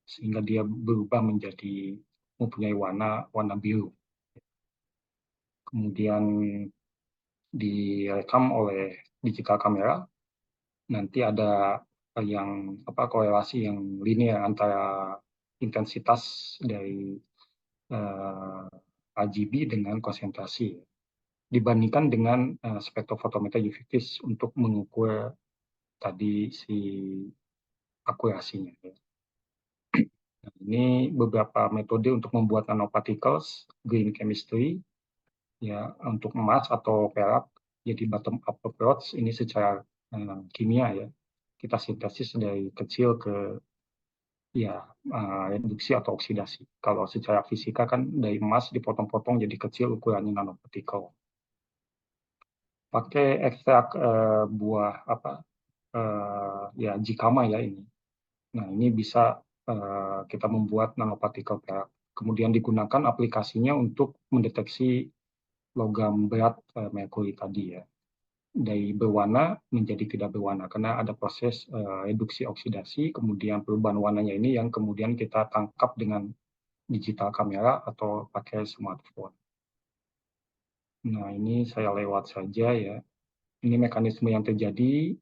sehingga dia berubah menjadi mempunyai warna biru. Kemudian direkam oleh digital kamera, nanti ada yang korelasi yang linear antara intensitas dari RGB dengan konsentrasi dibandingkan dengan spektrofotometer UV-Vis untuk mengukur tadi si akurasinya. Nah, ini beberapa metode untuk membuat nanoparticles, green chemistry, ya untuk emas atau perak. Jadi bottom up approach ini secara kimia ya, kita sintesis dari kecil ke ya reduksi atau oksidasi. Kalau secara fisika kan dari emas dipotong-potong jadi kecil ukurannya nanopartikel. Pakai ekstrak buah ya jicama ya ini. Nah, ini bisa kita membuat nanopartikel perak. Kemudian digunakan aplikasinya untuk mendeteksi logam berat merkuri tadi ya. Dari berwarna menjadi tidak berwarna karena ada proses reduksi oksidasi, kemudian perubahan warnanya ini yang kemudian kita tangkap dengan digital kamera atau pakai smartphone. Nah, ini saya lewat saja ya. Ini mekanisme yang terjadi.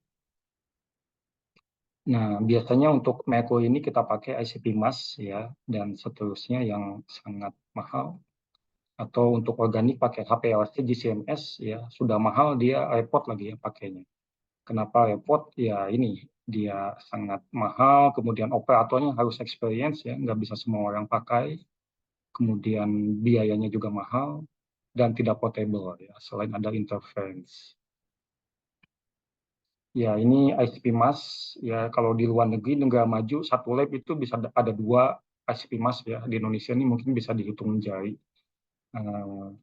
Nah, biasanya untuk merkuri ini kita pakai ICP mask ya, dan seterusnya yang sangat mahal. Atau untuk organik pakai HPLC GCMS ya, sudah mahal, dia repot lagi ya pakainya. Kenapa repot? Ya ini, dia sangat mahal, kemudian operatornya harus experience ya, nggak bisa semua orang pakai. Kemudian biayanya juga mahal dan tidak portable ya, selain ada interference. Ya, ini ICP mask ya, kalau di luar negeri negara maju satu lab itu bisa ada 2 ICP mask ya. Di Indonesia ini mungkin bisa dihitung jari.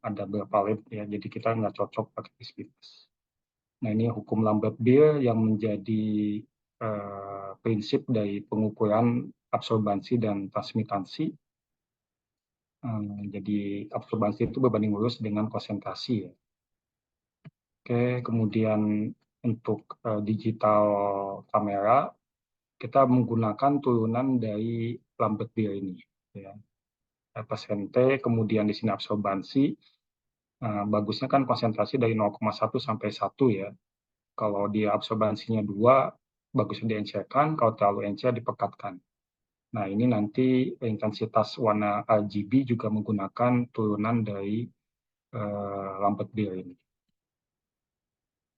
Ada berapa lab ya, jadi kita nggak cocok pakai ICP mask. Nah, ini hukum Lambert-Beer yang menjadi prinsip dari pengukuran absorbansi dan transmitansi. Jadi absorbansi itu berbanding lurus dengan konsentrasi ya. Oke, kemudian untuk digital kamera kita menggunakan turunan dari Lambert-Beer ini ya. Persente, kemudian di sini absorbansi. Bagusnya kan konsentrasi dari 0,1 sampai 1 ya. Kalau dia absorbansinya 2, bagusnya diencerkan, kalau terlalu encer dipekatkan. Nah, ini nanti intensitas warna RGB juga menggunakan turunan dari Lambert-Beer ini.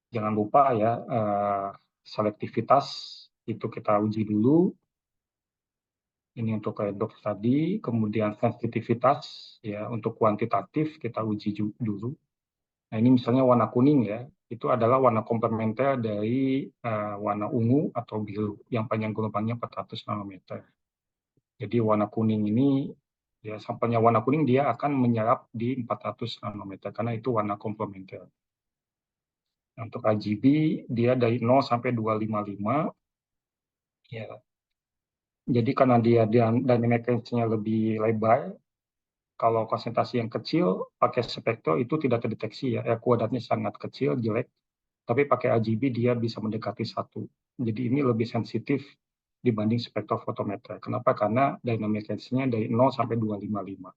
Jangan lupa ya, selektivitas itu kita uji dulu. Ini untuk redox tadi, kemudian sensitivitas ya untuk kuantitatif kita uji dulu. Nah, ini misalnya warna kuning ya, itu adalah warna komplementer dari warna ungu atau biru yang panjang gelombangnya 400 nanometer. Jadi warna kuning ini ya, sampelnya warna kuning dia akan menyerap di 400 nanometer karena itu warna komplementer. Untuk RGB dia dari 0 sampai 255 ya. Jadi karena dia dynamic range-nya lebih lebar, kalau konsentrasi yang kecil pakai spektro itu tidak terdeteksi ya, kuadratnya sangat kecil, jelek. Tapi pakai RGB dia bisa mendekati 1. Jadi ini lebih sensitif dibanding spektrofotometer. Kenapa? Karena dynamic range-nya dari 0 sampai 255.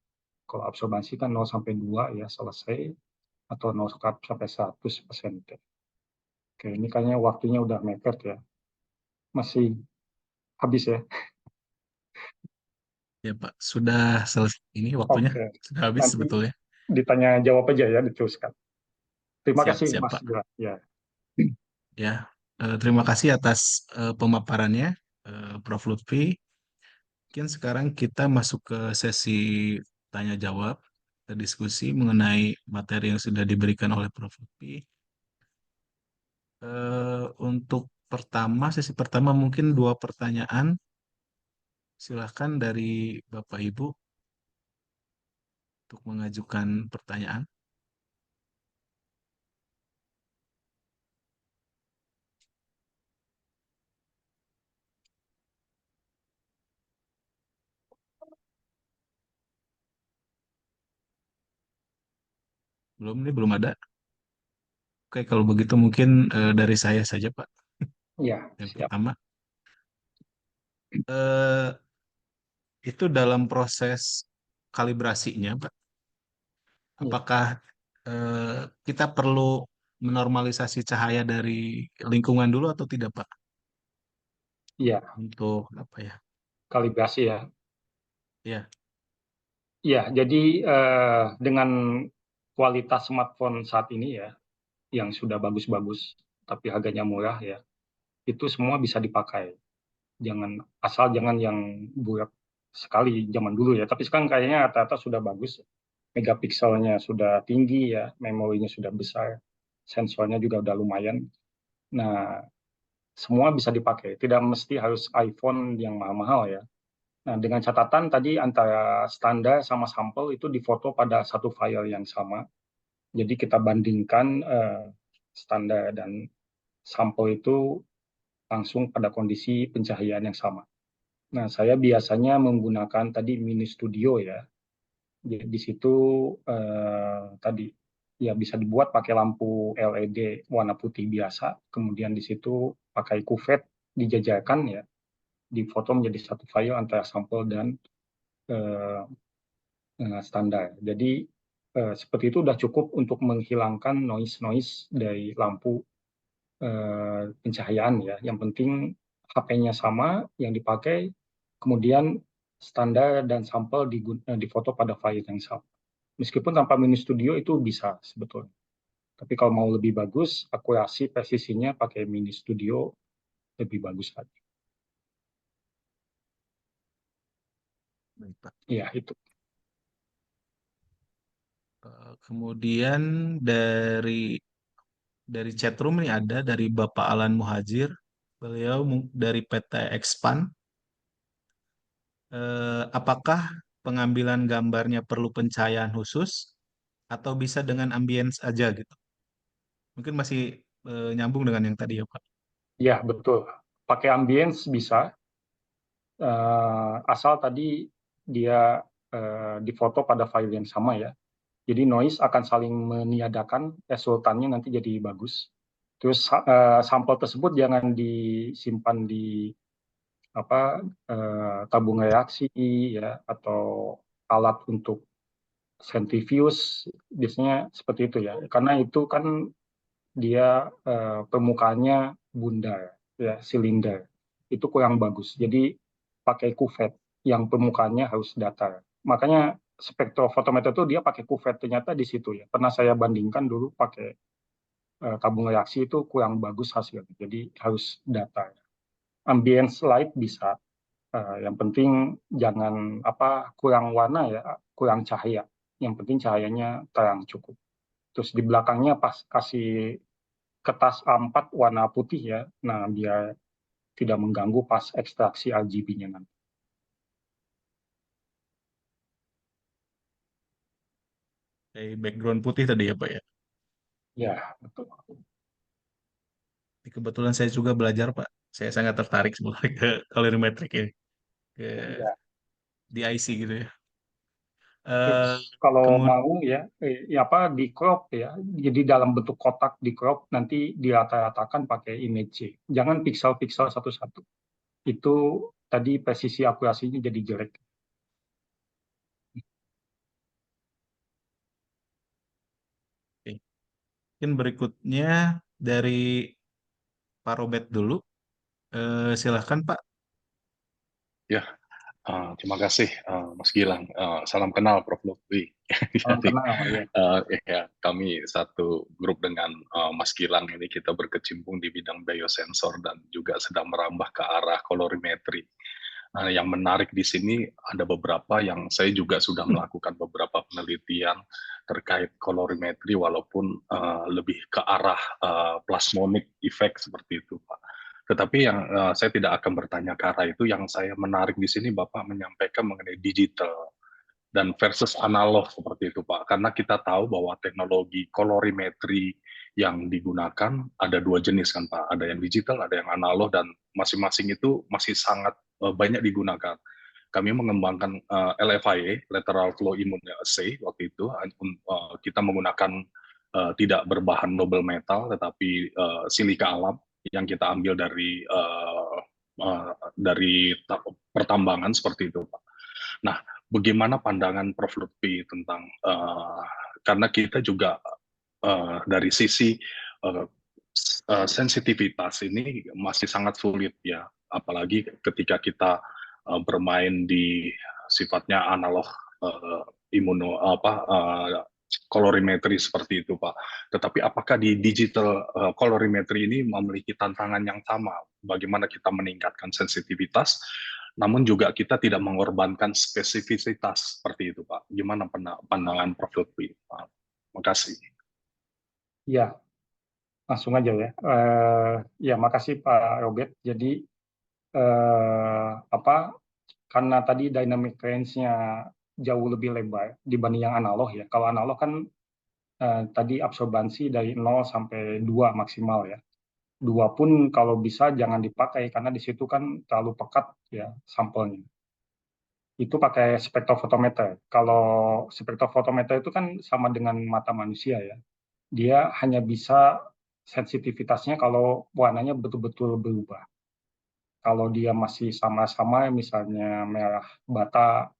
Kalau absorbansi kan 0 sampai 2 ya selesai, atau 0 sampai 100%. Oke, ini kayaknya waktunya udah mepet ya. Masih habis ya. Ya Pak, sudah selesai ini waktunya, Oke, sudah habis nanti sebetulnya. ditanya jawab aja ya, diteruskan. Terima Siap, kasih siap Mas Pak. Gilang. Ya, Ya, terima kasih atas pemaparannya, Prof. Lutfi. Mungkin sekarang kita masuk ke sesi tanya jawab, diskusi mengenai materi yang sudah diberikan oleh Prof. Lutfi. Untuk sesi pertama mungkin 2 pertanyaan. Silahkan dari Bapak Ibu untuk mengajukan pertanyaan. Belum ada. Oke, kalau begitu mungkin dari saya saja, Pak. ya, Yang siap. pertama, eh, itu dalam proses kalibrasinya, Pak. Ya, Apakah eh, kita perlu menormalisasi cahaya dari lingkungan dulu atau tidak, Pak? ya, Untuk apa ya? kalibrasi ya. Ya, Ya, jadi dengan kualitas smartphone saat ini ya, yang sudah bagus-bagus, tapi harganya murah ya, itu semua bisa dipakai. Jangan yang bulat sekali zaman dulu ya. Tapi sekarang kayaknya rata-rata sudah bagus. Megapikselnya sudah tinggi ya, memorinya sudah besar, sensornya juga udah lumayan. Nah, semua bisa dipakai. Tidak mesti harus iPhone yang mahal-mahal ya. Nah, dengan catatan tadi antara standar sama sampel itu difoto pada satu file yang sama. Jadi kita bandingkan standar dan sampel itu langsung pada kondisi pencahayaan yang sama. Nah, saya biasanya menggunakan tadi Mini Studio ya. Jadi di situ tadi ya bisa dibuat pakai lampu LED warna putih biasa, kemudian di situ pakai kuvet dijajarkan ya, difoto menjadi satu file antara sampel dan eh, standar. Jadi seperti itu sudah cukup untuk menghilangkan noise-noise dari lampu pencahayaan ya. Yang penting HP-nya sama yang dipakai, kemudian standar dan sampel difoto pada file yang sama. Meskipun tanpa Mini Studio itu bisa sebetulnya. Tapi kalau mau lebih bagus, akurasi presisinya pakai Mini Studio lebih bagus lagi. baik, Pak. Ya, itu. Kemudian dari chatroom nih ada dari Bapak Alan Muhajir. Beliau dari PT Expand. Apakah pengambilan gambarnya perlu pencahayaan khusus atau bisa dengan ambience aja gitu? Mungkin masih nyambung dengan yang tadi ya, Pak. Ya, betul. Pakai ambience bisa, asal tadi dia difoto pada file yang sama ya. Jadi noise akan saling meniadakan, resultannya nanti jadi bagus. Terus sampel tersebut jangan disimpan di apa tabung reaksi ya atau alat untuk centrifuge biasanya seperti itu ya. Karena itu kan dia permukaannya bundar ya silinder. Itu kurang bagus. Jadi pakai kuvet yang permukaannya harus datar. Makanya spektrofotometer itu dia pakai kuvet ternyata di situ ya. Pernah saya bandingkan dulu pakai tabung reaksi itu kurang bagus hasilnya. Jadi harus datar. Ambience light bisa. Yang penting jangan kurang warna ya, kurang cahaya. Yang penting cahayanya terang cukup. Terus di belakangnya pas kasih kertas A4 warna putih ya. Nah, biar tidak mengganggu pas ekstraksi RGB-nya nanti. Dari background putih tadi ya, Pak ya. Ya, betul. Kebetulan saya juga belajar, Pak. Saya sangat tertarik sebenarnya ke colorimetric ini, ke Ya. DIC gitu ya. Terus Eh kalau kemudian mau ya, di crop ya. Jadi dalam bentuk kotak di crop nanti dirata-ratakan pakai image. Jangan pixel-pixel satu-satu. Itu tadi presisi akurasinya jadi jelek. mungkin berikutnya dari Pak Robert dulu. Silahkan Pak. Ya, Terima kasih Mas Gilang. Salam kenal Prof. Lutfi. Salam Jadi kenal ya. ya, kami satu grup dengan Mas Gilang ini kita berkecimpung di bidang biosensor dan juga sedang merambah ke arah kolorimetri. Yang menarik di sini ada beberapa yang saya juga sudah melakukan beberapa penelitian terkait kolorimetri walaupun lebih ke arah plasmonic effect seperti itu, Pak. Tetapi yang saya tidak akan bertanya ke arah itu, yang saya menarik di sini Bapak menyampaikan mengenai digital dan versus analog seperti itu Pak. Karena kita tahu bahwa teknologi kolorimetri yang digunakan ada dua jenis kan Pak. Ada yang digital, ada yang analog, dan masing-masing itu masih sangat banyak digunakan. Kami mengembangkan LFIA, lateral flow immunoassay waktu itu. Kita menggunakan tidak berbahan noble metal, tetapi silika alam yang kita ambil dari pertambangan seperti itu, Pak. Nah, bagaimana pandangan Prof. Lutfi tentang karena kita juga dari sisi sensitivitas ini masih sangat sulit ya, apalagi ketika kita bermain di sifatnya analog imuno kolorimetri seperti itu Pak. Tetapi apakah di digital kolorimetri ini memiliki tantangan yang sama? Bagaimana kita meningkatkan sensitivitas, namun juga kita tidak mengorbankan spesifisitas seperti itu Pak. Gimana pandangan Prof. Lutfi? Terima kasih. Ya, langsung aja ya. Ya, makasih Pak Robert. Jadi karena tadi dynamic range-nya jauh lebih lebar dibanding yang analog ya. Kalau analog kan tadi absorbansi dari 0 sampai 2 maksimal ya. 2 pun kalau bisa jangan dipakai karena di situ kan terlalu pekat ya sampelnya. Itu pakai spektrofotometer. Kalau spektrofotometer itu kan sama dengan mata manusia ya. Dia hanya bisa sensitivitasnya kalau warnanya betul-betul berubah. Kalau dia masih sama-sama misalnya merah bata,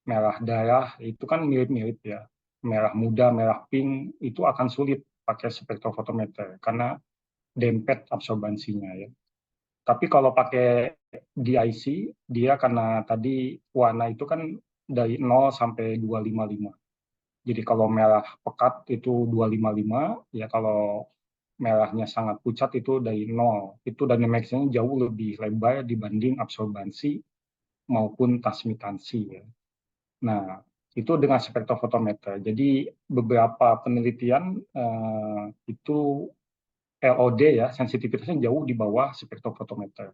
merah darah, itu kan mirip-mirip ya. Merah muda, merah pink, itu akan sulit pakai spektrofotometer karena dempet absorbansinya ya. Tapi kalau pakai DIC, dia karena tadi warna itu kan dari 0 sampai 255. Jadi kalau merah pekat itu 255, ya kalau merahnya sangat pucat itu dari 0. Itu dynamics-nya jauh lebih lebar dibanding absorbansi maupun transmitansi ya. Nah, itu dengan spektrofotometer. Jadi beberapa penelitian itu LOD ya, sensitivitasnya jauh di bawah spektrofotometer.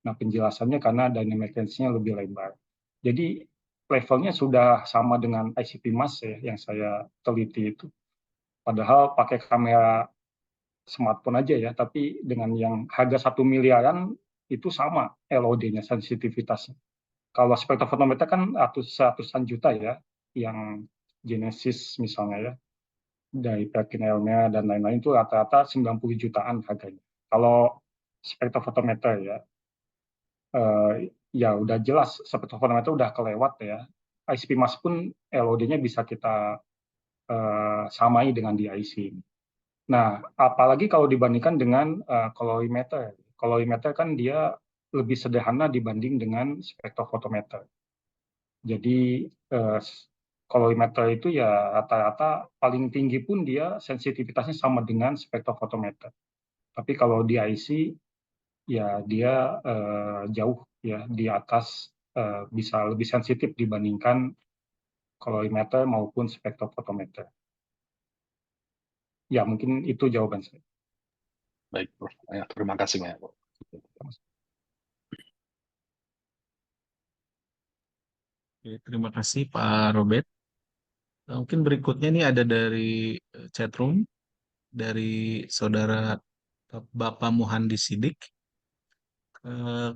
Nah, penjelasannya karena dynamic range-nya lebih lebar. Jadi levelnya sudah sama dengan ICP MAS ya, yang saya teliti itu. Padahal pakai kamera smartphone aja ya, tapi dengan yang harga 1 miliaran itu sama LOD-nya, sensitivitasnya. Kalau spektrofotometer kan ratusan juta ya, yang Genesis misalnya ya, dari Perkinelnya dan lain-lain itu rata-rata 90 jutaan harganya. Kalau spektrofotometer ya, ya udah jelas spektrofotometer udah kelewat ya. ICP MAS pun LOD-nya bisa kita samai dengan DIC. Nah, apalagi kalau dibandingkan dengan kolorimeter. Kolorimeter kan dia lebih sederhana dibanding dengan spektrofotometer. Jadi kolorimeter itu ya rata-rata paling tinggi pun dia sensitivitasnya sama dengan spektrofotometer. Tapi kalau DIC ya dia jauh ya di atas, bisa lebih sensitif dibandingkan kolorimeter maupun spektrofotometer. Ya mungkin itu jawaban saya. Baik, Prof. Ya, terima kasih banyak, Prof. Oke, terima kasih Pak Robert. Mungkin berikutnya nih ada dari chatroom dari saudara Bapak Muhandi Sidik. Eh,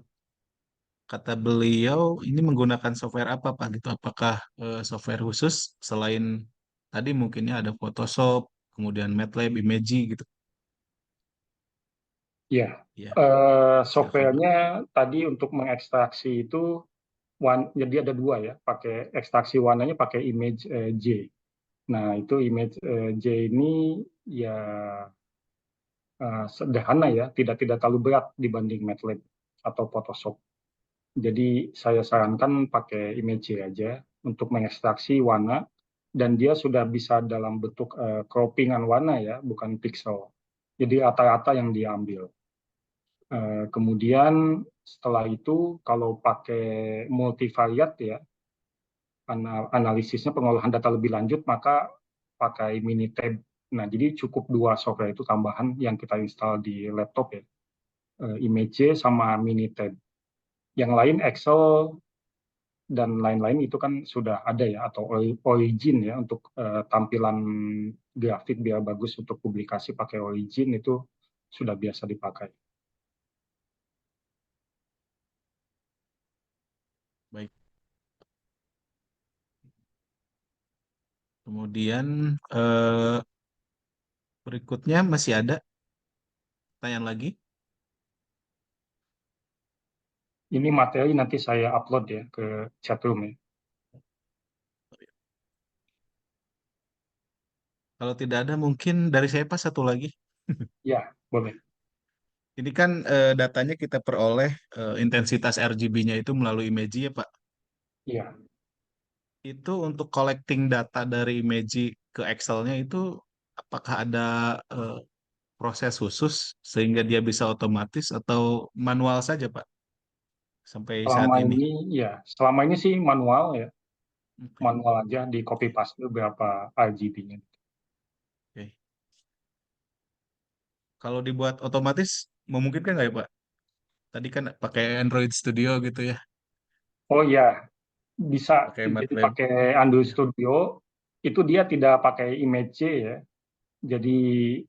Kata beliau ini menggunakan software apa Pak gitu? Apakah software khusus selain tadi mungkinnya ada Photoshop, kemudian MATLAB, Imagy gitu? Ya, Ya, silakan Pak. softwarenya tadi untuk mengekstraksi itu jadi ada dua ya, pakai ekstraksi warnanya pakai image J. Nah, itu image J ini ya sederhana ya, tidak terlalu berat dibanding MATLAB atau Photoshop. Jadi saya sarankan pakai Image aja untuk mengekstraksi warna, dan dia sudah bisa dalam bentuk croppingan warna ya, bukan pixel. Jadi rata-rata yang diambil. Kemudian setelah itu kalau pakai multivariate ya, analisisnya pengolahan data lebih lanjut, maka pakai Minitab. Nah, jadi cukup 2 software itu tambahan yang kita install di laptop ya, Image sama Minitab. Yang lain Excel dan lain-lain itu kan sudah ada ya, atau Origin ya untuk tampilan grafik biar bagus untuk publikasi pakai Origin itu sudah biasa dipakai. Baik. Kemudian berikutnya masih ada pertanyaan lagi. Ini materi nanti saya upload ya ke chatroom ya. Kalau tidak ada mungkin dari saya Pak satu lagi. Ya, boleh. Ini kan datanya kita peroleh intensitas RGB-nya itu melalui Imagy ya Pak. Ya. Itu untuk collecting data dari Imagy ke Excel-nya itu apakah ada eh, proses khusus sehingga dia bisa otomatis atau manual saja Pak sampai saat Selama ini? ini selama ini sih manual ya, Oke, manual aja di copy oke, paste berapa RGB-nya. oke. Kalau dibuat otomatis memungkinkan nggak ya Pak? Tadi kan pakai Android Studio gitu ya, Oh ya, bisa. pakai Jadi MATLAB. pakai Android Ya, Studio itu dia tidak pakai image ya. Jadi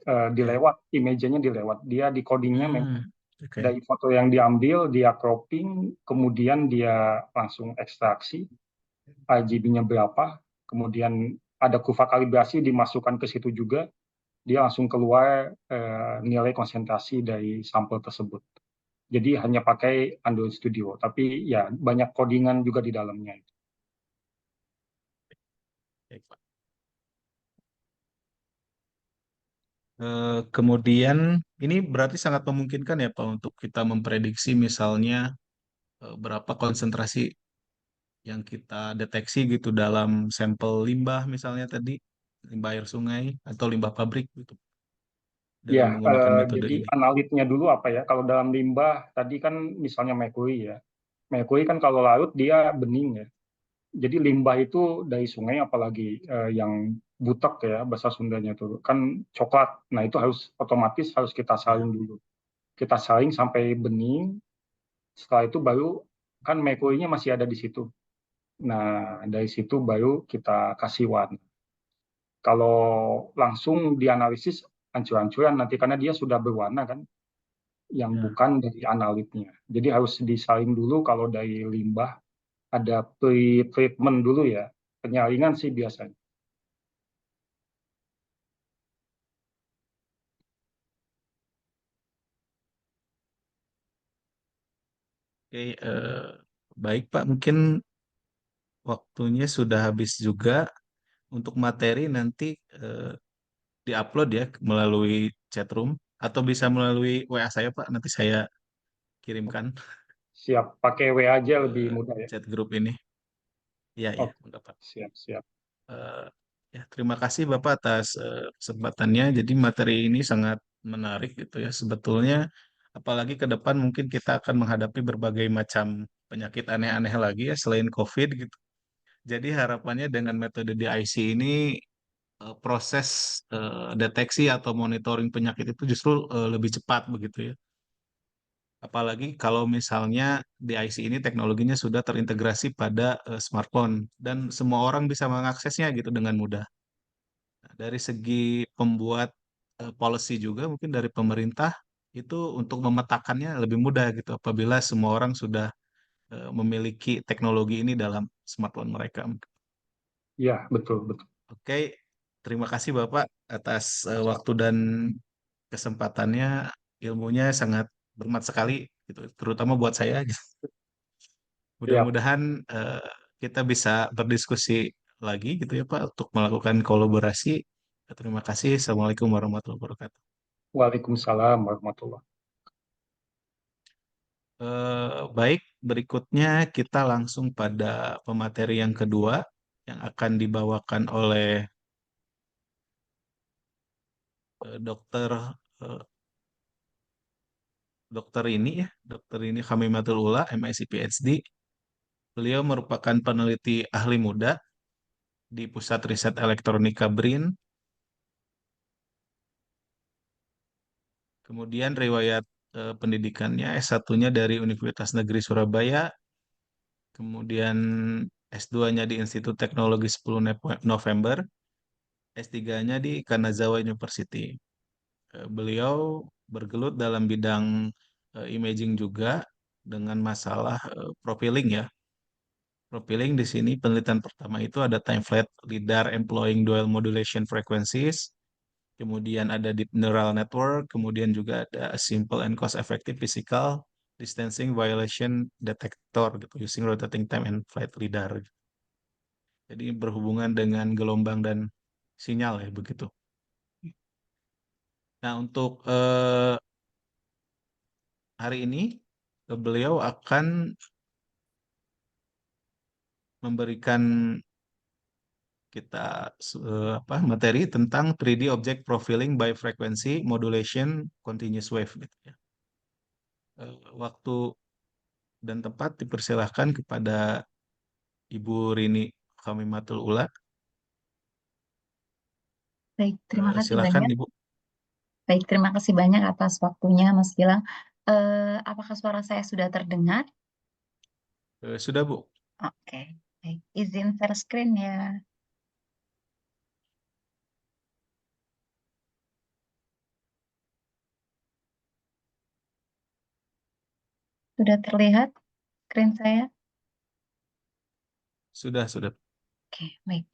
ya. dilewat, image-nya dilewat. Dia di codingnya memang Hmm, oke. dari foto yang diambil, dia cropping, kemudian dia langsung ekstraksi, RGB-nya berapa, kemudian ada kurva kalibrasi dimasukkan ke situ juga, dia langsung keluar nilai konsentrasi dari sampel tersebut. Jadi hanya pakai Android Studio, tapi ya banyak codingan juga di dalamnya. Baik, Pak. Kemudian ini berarti sangat memungkinkan ya Pak untuk kita memprediksi misalnya berapa konsentrasi yang kita deteksi gitu dalam sampel limbah misalnya tadi, limbah air sungai atau limbah pabrik gitu dengan Ya, menggunakan metode jadi ini. analitnya dulu apa ya? Kalau dalam limbah tadi kan misalnya merkuri ya. Merkuri kan kalau larut dia bening ya. Jadi limbah itu dari sungai apalagi yang butek ya bahasa Sundanya tuh kan coklat. Nah, itu harus otomatis harus kita Ya, saring dulu. Kita saring sampai bening. Setelah itu baru kan merkurinya masih ada di situ. Nah, dari situ baru kita kasih warna. Kalau langsung dianalisis hancur-hancuran nanti karena dia sudah berwarna kan, yang ya. bukan dari analitnya. Jadi harus disaring dulu kalau dari limbah ada pre-treatment dulu ya, penyaringan sih biasanya. Oke, baik Pak, mungkin waktunya sudah habis juga untuk materi nanti eh, diupload ya melalui chatroom atau bisa melalui WA saya Pak, nanti saya kirimkan Siap, pakai W aja ke lebih mudah ya. chat grup ini. Iya, ya, Oke, enggak Pak. siap, siap. Eh, ya, terima kasih Bapak atas kesempatannya. Jadi materi ini sangat menarik gitu ya. Sebetulnya apalagi ke depan mungkin kita akan menghadapi berbagai macam penyakit aneh-aneh lagi ya selain COVID gitu. Jadi harapannya dengan metode DIC ini proses deteksi atau monitoring penyakit itu justru lebih cepat begitu ya. Apalagi kalau misalnya DIC ini teknologinya sudah terintegrasi pada smartphone dan semua orang bisa mengaksesnya gitu dengan mudah. Nah, dari segi pembuat policy juga mungkin dari pemerintah itu untuk memetakannya lebih mudah gitu apabila semua orang sudah memiliki teknologi ini dalam smartphone mereka. Iya, betul, betul. Oke, terima kasih Bapak atas waktu dan kesempatannya. Ilmunya sangat bermanfaat sekali gitu, terutama buat saya. Siap. Mudah-mudahan eh, kita bisa berdiskusi lagi gitu ya Pak untuk melakukan kolaborasi. Terima kasih. Assalamualaikum warahmatullahi wabarakatuh. Waalaikumsalam warahmatullahi Baik, berikutnya kita langsung pada pemateri yang kedua yang akan dibawakan oleh dokter eh, dokter ini Hamimatul Ula, MSc PhD. Beliau merupakan peneliti ahli muda di Pusat Riset Elektronika BRIN. Kemudian riwayat pendidikannya S1-nya dari Universitas Negeri Surabaya, kemudian S2-nya di Institut Teknologi 10 November, S3-nya di Kanazawa University. Beliau bergelut dalam bidang imaging juga dengan masalah profiling ya. Profiling di sini penelitian pertama itu ada time flat lidar employing dual modulation frequencies, kemudian ada deep neural network, kemudian juga ada simple and cost effective physical distancing violation detector gitu using rotating time and flight lidar. Jadi berhubungan dengan gelombang dan sinyal ya begitu. Nah, untuk hari ini beliau akan memberikan kita materi tentang 3D Object Profiling by Frequency Modulation Continuous Wave gitu ya. Waktu dan tempat dipersilahkan kepada Ibu Rini Khamimatul Ula. Baik, terima kasih Silakan banyak. Ibu. Baik, terima kasih banyak atas waktunya, Mas Gilang. Apakah suara saya sudah terdengar? Sudah Bu. Oke, baik. Izin share screen ya. Sudah terlihat screen saya? Sudah. Oke, baik.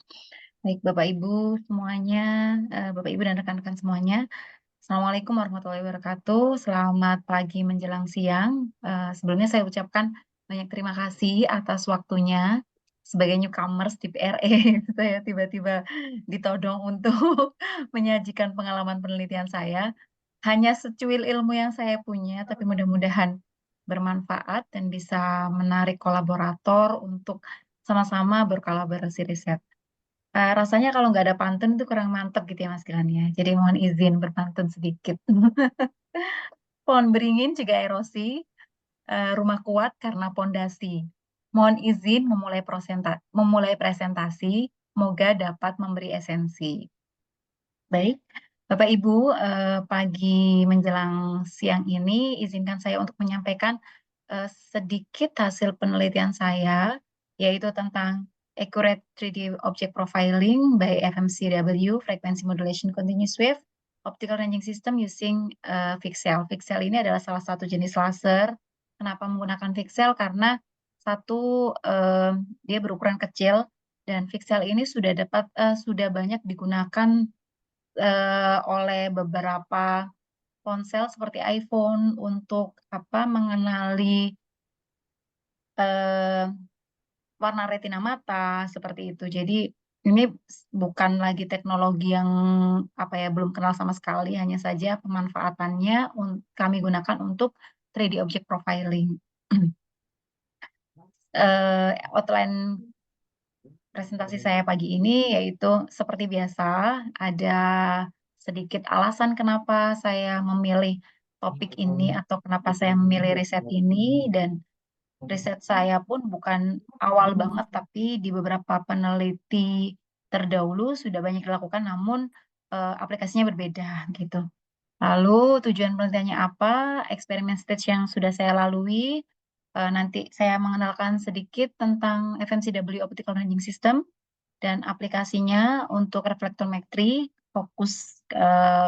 Baik, Bapak Ibu semuanya, Bapak Ibu dan rekan-rekan semuanya. Assalamualaikum warahmatullahi wabarakatuh. Selamat pagi menjelang siang. Sebelumnya saya ucapkan banyak terima kasih atas waktunya. Sebagai newcomers di PRE, saya tiba-tiba ditodong untuk menyajikan pengalaman penelitian saya. Hanya secuil ilmu yang saya punya, tapi mudah-mudahan bermanfaat dan bisa menarik kolaborator untuk sama-sama berkolaborasi riset. Rasanya kalau nggak ada pantun itu kurang mantep gitu ya Mas Gilang ya. Jadi mohon izin berpantun sedikit. Pohon beringin juga erosi, rumah kuat karena pondasi. Mohon izin memulai presentasi, moga dapat memberi esensi. Baik, Bapak Ibu, pagi menjelang siang ini izinkan saya untuk menyampaikan sedikit hasil penelitian saya, yaitu tentang Accurate 3D Object Profiling by FMCW, Frequency Modulation Continuous Wave, Optical Ranging System using VCSEL. VCSEL ini adalah salah satu jenis laser. Kenapa menggunakan VCSEL? Karena satu, dia berukuran kecil, dan VCSEL ini sudah banyak digunakan oleh beberapa ponsel seperti iPhone untuk mengenali warna retina mata seperti itu. Jadi ini bukan lagi teknologi yang belum kenal sama sekali, hanya saja pemanfaatannya kami gunakan untuk 3D object profiling. Outline presentasi saya pagi ini yaitu seperti biasa, ada sedikit alasan kenapa saya memilih topik ini atau kenapa saya memilih riset ini, dan riset saya pun bukan awal banget, tapi di beberapa peneliti terdahulu sudah banyak dilakukan, namun aplikasinya berbeda gitu. Lalu tujuan penelitiannya apa, eksperimen stage yang sudah saya lalui, nanti saya mengenalkan sedikit tentang FMCW Optical Ranging System dan aplikasinya untuk reflektometri. Fokus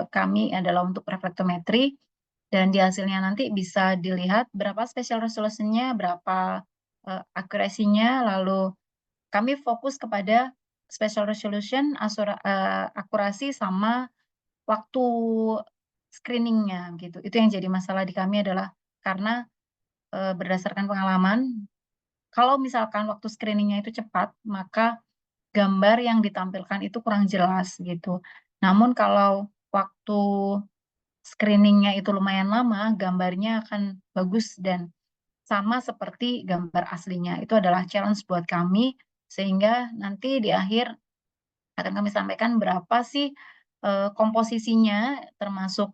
kami adalah untuk reflektometri, dan di hasilnya nanti bisa dilihat berapa spatial resolution-nya, berapa akurasinya. Lalu kami fokus kepada spatial resolution, akurasi, sama waktu screeningnya gitu. Itu yang jadi masalah di kami adalah karena berdasarkan pengalaman, kalau misalkan waktu screeningnya itu cepat, maka gambar yang ditampilkan itu kurang jelas gitu. Namun kalau waktu screeningnya itu lumayan lama, gambarnya akan bagus dan sama seperti gambar aslinya. Itu adalah challenge buat kami, sehingga nanti di akhir akan kami sampaikan berapa sih komposisinya, termasuk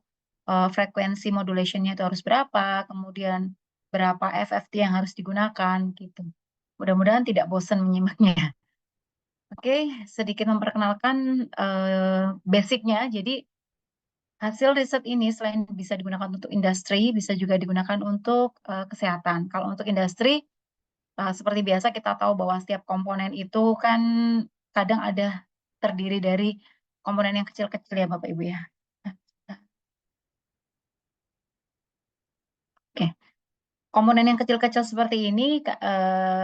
frekuensi modulationnya itu harus berapa, kemudian berapa FFT yang harus digunakan gitu. Mudah-mudahan tidak bosan menyimaknya. Oke, sedikit memperkenalkan basicnya. Jadi hasil riset ini selain bisa digunakan untuk industri, bisa juga digunakan untuk kesehatan. Kalau untuk industri, seperti biasa kita tahu bahwa setiap komponen itu kan kadang ada terdiri dari komponen yang kecil-kecil ya Bapak Ibu ya. Oke, komponen yang kecil-kecil seperti ini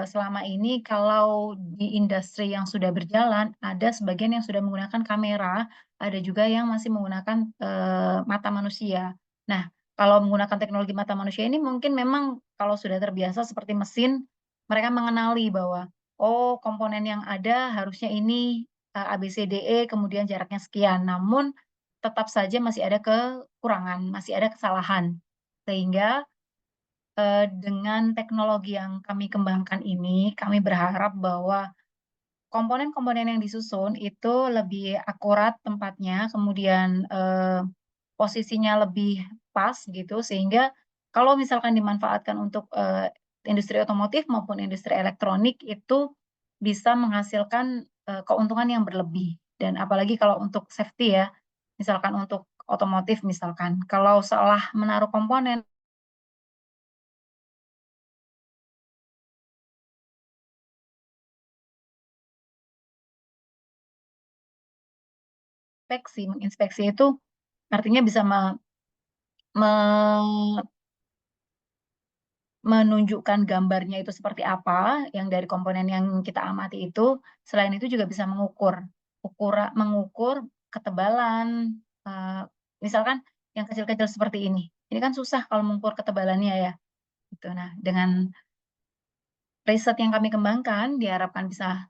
selama ini kalau di industri yang sudah berjalan ada sebagian yang sudah menggunakan kamera, ada juga yang masih menggunakan mata manusia. Nah, kalau menggunakan teknologi mata manusia ini mungkin memang kalau sudah terbiasa seperti mesin, mereka mengenali bahwa oh komponen yang ada harusnya ini ABCDE kemudian jaraknya sekian. Namun tetap saja masih ada kekurangan, masih ada kesalahan. Sehingga dengan teknologi yang kami kembangkan ini, kami berharap bahwa komponen-komponen yang disusun itu lebih akurat tempatnya, kemudian posisinya lebih pas gitu, sehingga kalau misalkan dimanfaatkan untuk industri otomotif maupun industri elektronik itu bisa menghasilkan keuntungan yang berlebih. Dan apalagi kalau untuk safety ya, misalkan untuk otomotif misalkan, kalau salah menaruh komponen menginspeksi itu artinya bisa menunjukkan gambarnya itu seperti apa yang dari komponen yang kita amati itu. Selain itu juga bisa mengukur ketebalan. Misalkan yang kecil-kecil seperti ini. Ini kan susah kalau mengukur ketebalannya ya. Gitu. Nah, dengan riset yang kami kembangkan diharapkan bisa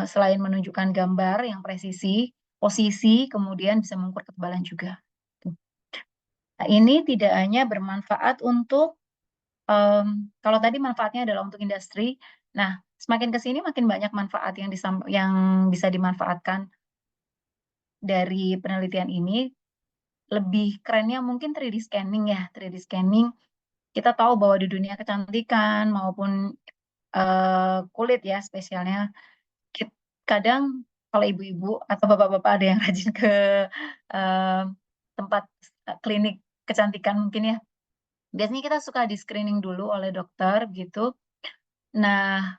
selain menunjukkan gambar yang presisi, posisi, kemudian bisa mengukur ketebalan juga. Nah, ini tidak hanya bermanfaat untuk kalau tadi manfaatnya adalah untuk industri, nah semakin ke sini makin banyak manfaat yang bisa dimanfaatkan dari penelitian ini. Lebih kerennya mungkin 3D scanning ya, 3D scanning. Kita tahu bahwa di dunia kecantikan maupun kulit ya spesialnya, kadang kalau ibu-ibu atau bapak-bapak ada yang rajin ke tempat klinik kecantikan mungkin ya, biasanya kita suka di screening dulu oleh dokter gitu. Nah,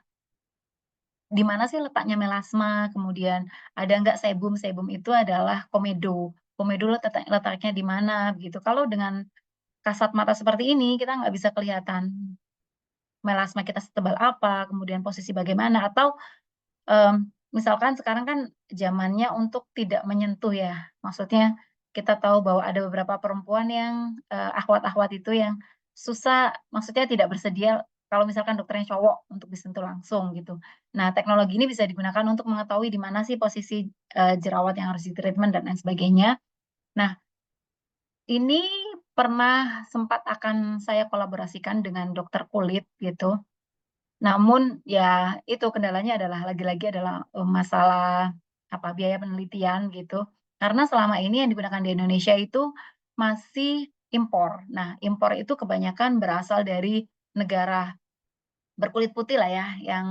di mana sih letaknya melasma, kemudian ada nggak sebum, sebum itu adalah komedo. Komedo letaknya di mana gitu. Kalau dengan kasat mata seperti ini, kita nggak bisa kelihatan melasma kita setebal apa, kemudian posisi bagaimana, atau misalkan sekarang kan zamannya untuk tidak menyentuh ya. Maksudnya kita tahu bahwa ada beberapa perempuan yang akhwat-akhwat itu yang susah, maksudnya tidak bersedia kalau misalkan dokternya cowok untuk disentuh langsung gitu. Nah, teknologi ini bisa digunakan untuk mengetahui di mana sih posisi jerawat yang harus ditreatment dan lain sebagainya. Nah, ini pernah sempat akan saya kolaborasikan dengan dokter kulit gitu. Namun ya itu kendalanya adalah lagi-lagi adalah masalah apa biaya penelitian gitu. Karena selama ini yang digunakan di Indonesia itu masih impor. Nah, impor itu kebanyakan berasal dari negara berkulit putih lah ya, yang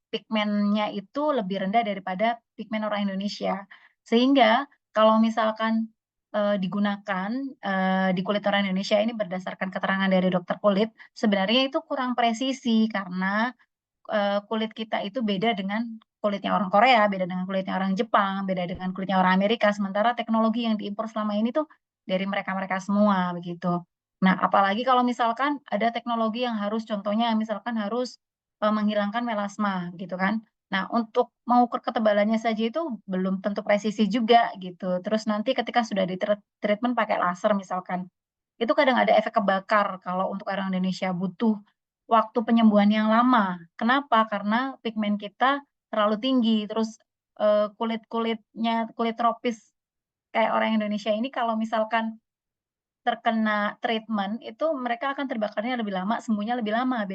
pigmennya itu lebih rendah daripada pigmen orang Indonesia. Sehingga kalau misalkan digunakan di kulit orang Indonesia ini berdasarkan keterangan dari dokter kulit, sebenarnya itu kurang presisi karena kulit kita itu beda dengan kulitnya orang Korea, beda dengan kulitnya orang Jepang, beda dengan kulitnya orang Amerika. Sementara teknologi yang diimpor selama ini tuh dari mereka-mereka semua begitu. Nah, apalagi kalau misalkan ada teknologi yang harus, contohnya misalkan harus menghilangkan melasma gitu kan. Nah, untuk mengukur ketebalannya saja itu belum tentu presisi juga gitu. Terus nanti ketika sudah di treatment pakai laser misalkan, itu kadang ada efek kebakar kalau untuk orang Indonesia butuh waktu penyembuhan yang lama. Kenapa? Karena pigmen kita terlalu tinggi. Terus kulit tropis kayak orang Indonesia ini kalau misalkan terkena treatment itu mereka akan terbakarnya lebih lama, sembuhnya lebih lama.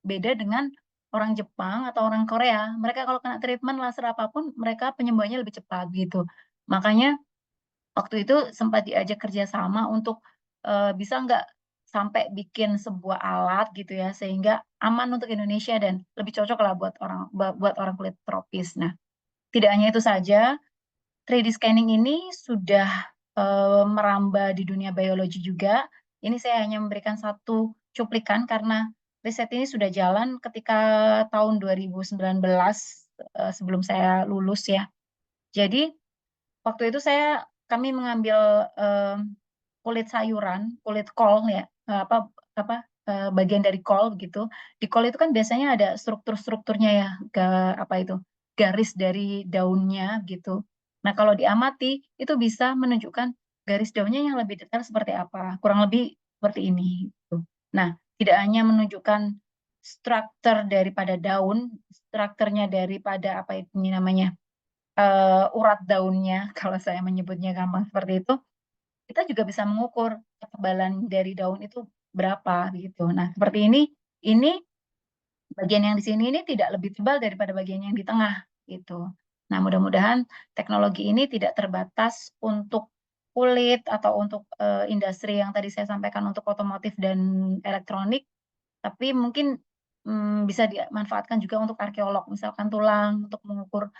Beda dengan orang Jepang atau orang Korea. Mereka kalau kena treatment laser apapun, mereka penyembuhannya lebih cepat gitu. Makanya waktu itu sempat diajak kerjasama untuk bisa nggak sampai bikin sebuah alat gitu ya, sehingga aman untuk Indonesia dan lebih cocok lah buat orang kulit tropis. Nah, tidak hanya itu saja, 3D scanning ini sudah merambah di dunia biologi juga. Ini saya hanya memberikan satu cuplikan karena riset ini sudah jalan ketika tahun 2019 sebelum saya lulus ya. Jadi waktu itu kami mengambil kulit sayuran, kulit kol ya, bagian dari kol gitu. Di kol itu kan biasanya ada struktur-strukturnya ya, garis dari daunnya gitu. Nah, kalau diamati itu bisa menunjukkan garis daunnya yang lebih detail seperti apa, kurang lebih seperti ini gitu. Nah, tidak hanya menunjukkan struktur daripada daun, strukturnya daripada apa ini namanya, urat daunnya, kalau saya menyebutnya gampang seperti itu, kita juga bisa mengukur ketebalan dari daun itu berapa gitu. Nah, seperti ini bagian yang di sini ini tidak lebih tebal daripada bagian yang di tengah gitu. Nah, mudah-mudahan teknologi ini tidak terbatas untuk kulit atau untuk industri yang tadi saya sampaikan untuk otomotif dan elektronik, tapi mungkin bisa dimanfaatkan juga untuk arkeolog, misalkan tulang untuk mengukur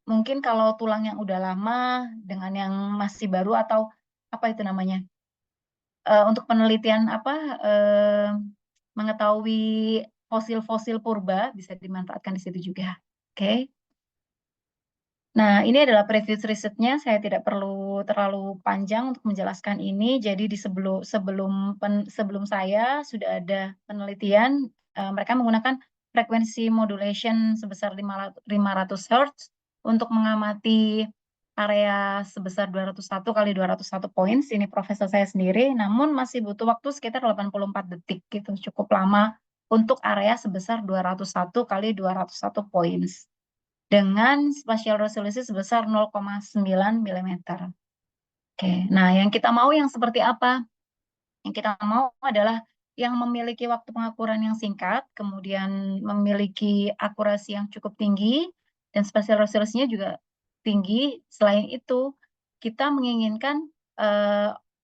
mungkin kalau tulang yang udah lama dengan yang masih baru atau apa itu namanya, untuk penelitian mengetahui fosil-fosil purba bisa dimanfaatkan di situ juga. Oke. Nah, ini adalah previous risetnya. Saya tidak perlu terlalu panjang untuk menjelaskan ini. Jadi sebelum saya sudah ada penelitian, mereka menggunakan frekuensi modulation sebesar 500 Hz untuk mengamati area sebesar 201 kali 201 points. Ini profesor saya sendiri, namun masih butuh waktu sekitar 84 detik gitu, cukup lama untuk area sebesar 201 kali 201 points dengan spatial resolusi sebesar 0,9 mm. Oke, nah yang kita mau yang seperti apa? Yang kita mau adalah yang memiliki waktu pengukuran yang singkat, kemudian memiliki akurasi yang cukup tinggi, dan spatial resolusinya juga tinggi. Selain itu, kita menginginkan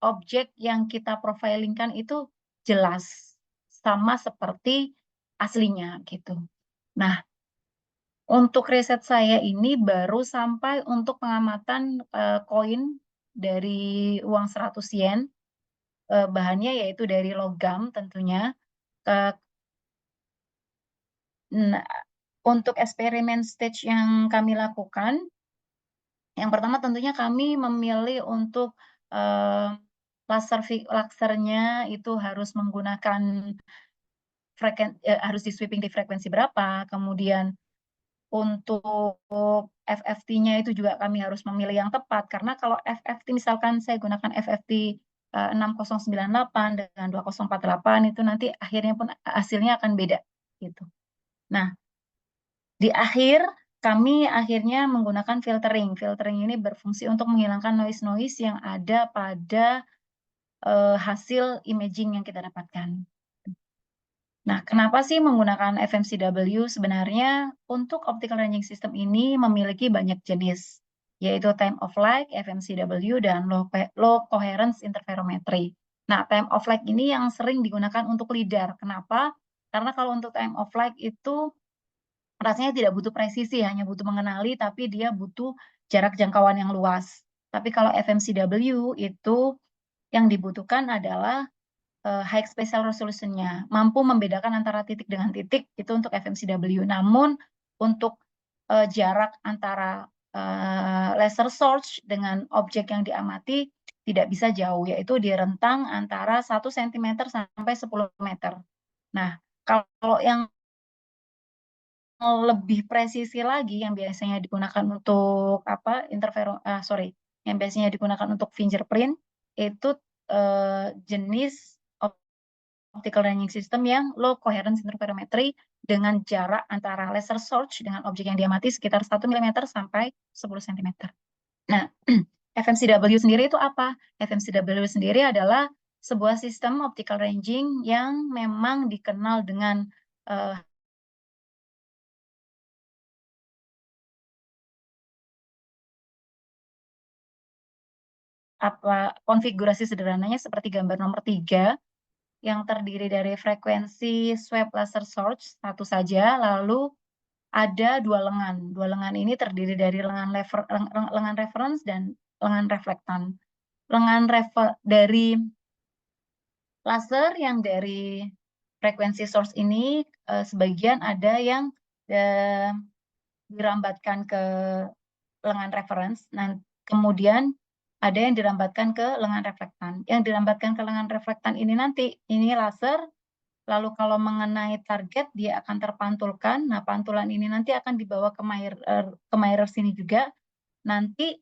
objek yang kita profilingkan itu jelas, sama seperti aslinya gitu. Nah, untuk riset saya ini baru sampai untuk pengamatan koin dari uang 100 yen, bahannya yaitu dari logam tentunya. Nah, untuk eksperimen stage yang kami lakukan, yang pertama tentunya kami memilih untuk lasernya itu harus menggunakan harus di sweeping di frekuensi berapa, kemudian untuk FFT-nya itu juga kami harus memilih yang tepat, karena kalau FFT misalkan saya gunakan FFT 6098 dengan 2048 itu nanti akhirnya pun hasilnya akan beda gitu. Nah, di akhir kami akhirnya menggunakan filtering. Filtering ini berfungsi untuk menghilangkan noise-noise yang ada pada hasil imaging yang kita dapatkan. Nah, kenapa sih menggunakan FMCW? Sebenarnya untuk optical ranging system ini memiliki banyak jenis, yaitu time of flight, FMCW, dan low coherence interferometry. Nah, time of flight ini yang sering digunakan untuk LIDAR. Kenapa? Karena kalau untuk time of flight itu rasanya tidak butuh presisi, hanya butuh mengenali, tapi dia butuh jarak jangkauan yang luas. Tapi kalau FMCW itu yang dibutuhkan adalah high spatial resolution-nya, mampu membedakan antara titik dengan titik, itu untuk FMCW. Namun untuk jarak antara laser source dengan objek yang diamati tidak bisa jauh, yaitu di rentang antara 1 cm sampai 10 meter. Nah, kalau yang lebih presisi lagi yang biasanya digunakan untuk yang biasanya digunakan untuk fingerprint itu jenis optical ranging system yang low coherence interferometry dengan jarak antara laser source dengan objek yang diamati sekitar 1 mm sampai 10 cm. Nah, FMCW sendiri itu apa? FMCW sendiri adalah sebuah sistem optical ranging yang memang dikenal dengan konfigurasi sederhananya seperti gambar nomor 3 yang terdiri dari frekuensi swab laser source satu saja, lalu ada dua lengan. Dua lengan ini terdiri dari lengan reference dan lengan reflektan. Dari laser yang dari frekuensi source ini sebagian ada yang dirambatkan ke lengan reference, kemudian ada yang dirambatkan ke lengan reflektan. Yang dirambatkan ke lengan reflektan ini nanti, ini laser, lalu kalau mengenai target, dia akan terpantulkan. Nah, pantulan ini nanti akan dibawa ke mirror sini juga. Nanti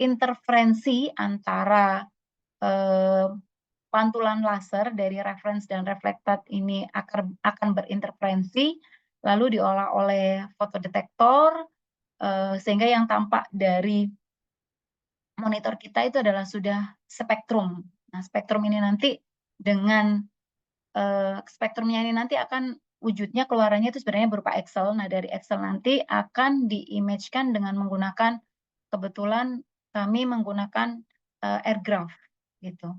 interferensi antara pantulan laser dari reference dan reflected ini akan berinterferensi, lalu diolah oleh fotodetektor, sehingga yang tampak dari monitor kita itu adalah sudah spektrum. Nah, spektrum ini nanti dengan spektrumnya ini nanti akan wujudnya keluarannya itu sebenarnya berupa Excel. Nah, dari Excel nanti akan di-image-kan dengan menggunakan, kebetulan kami menggunakan Airgraph gitu,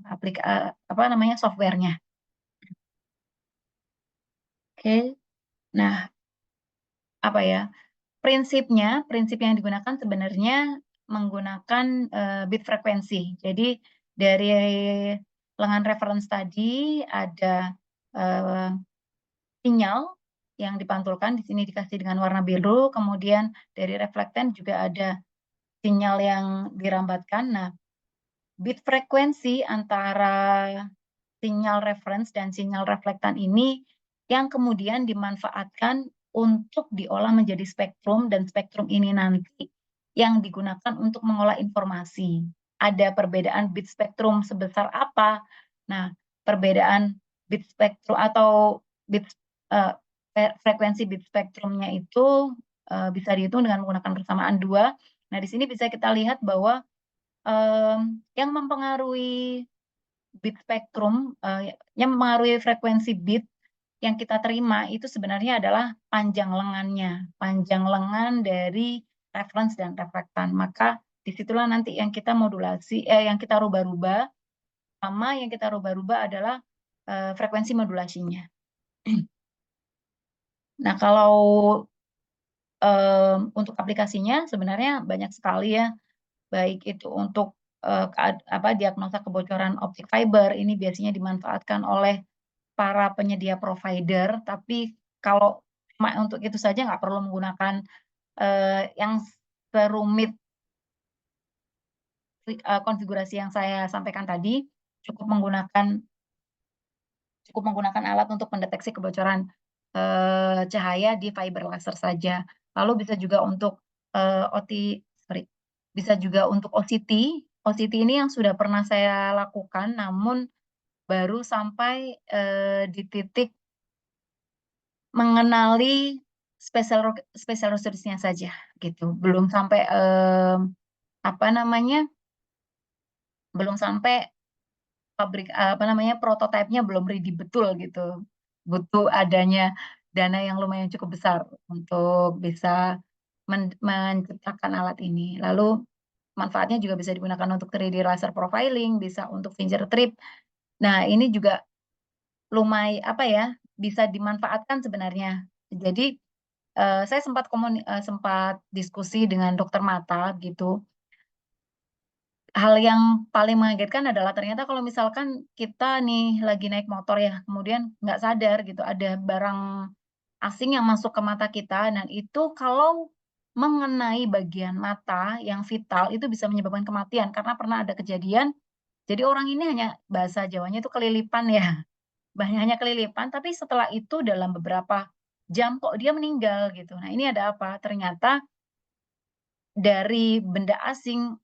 softwarenya. Oke. Nah, prinsip yang digunakan sebenarnya menggunakan bit frekuensi. Jadi dari lengan reference tadi ada sinyal yang dipantulkan, di sini dikasih dengan warna biru, kemudian dari reflektan juga ada sinyal yang dirambatkan. Nah, bit frekuensi antara sinyal reference dan sinyal reflektan ini yang kemudian dimanfaatkan untuk diolah menjadi spektrum, dan spektrum ini nanti yang digunakan untuk mengolah informasi. Ada perbedaan bit spektrum sebesar apa? Nah, perbedaan bit spektrum atau frekuensi bit spektrumnya itu bisa dihitung dengan menggunakan persamaan 2. Nah, di sini bisa kita lihat bahwa yang mempengaruhi bit spektrum, yang mempengaruhi frekuensi bit yang kita terima itu sebenarnya adalah panjang lengan dari reference dan reflektan. Maka disitulah nanti yang kita modulasi, yang kita rubah-rubah, sama yang kita rubah-rubah adalah frekuensi modulasinya. Nah, kalau untuk aplikasinya sebenarnya banyak sekali ya, baik itu untuk diagnosa kebocoran optik fiber, ini biasanya dimanfaatkan oleh para penyedia provider, tapi kalau cuma untuk itu saja nggak perlu menggunakan yang serumit konfigurasi yang saya sampaikan tadi, cukup menggunakan alat untuk mendeteksi kebocoran cahaya di fiber laser saja. Lalu bisa juga untuk bisa juga untuk OCT. OCT ini yang sudah pernah saya lakukan, namun baru sampai di titik mengenali spesial resolusinya saja, gitu. Belum sampai belum sampai prototipenya belum ready betul gitu. Butuh adanya dana yang lumayan cukup besar untuk bisa menciptakan alat ini. Lalu manfaatnya juga bisa digunakan untuk 3D laser profiling, bisa untuk finger trip. Nah, ini juga lumayan bisa dimanfaatkan sebenarnya. Jadi saya sempat diskusi dengan dokter mata gitu. Hal yang paling mengagetkan adalah ternyata kalau misalkan kita nih lagi naik motor ya, kemudian nggak sadar gitu ada barang asing yang masuk ke mata kita, dan itu kalau mengenai bagian mata yang vital itu bisa menyebabkan kematian, karena pernah ada kejadian, jadi orang ini hanya, bahasa Jawanya itu kelilipan ya, hanya kelilipan, tapi setelah itu dalam beberapa jam kok dia meninggal gitu. Nah, ini ada apa? Ternyata dari benda asing,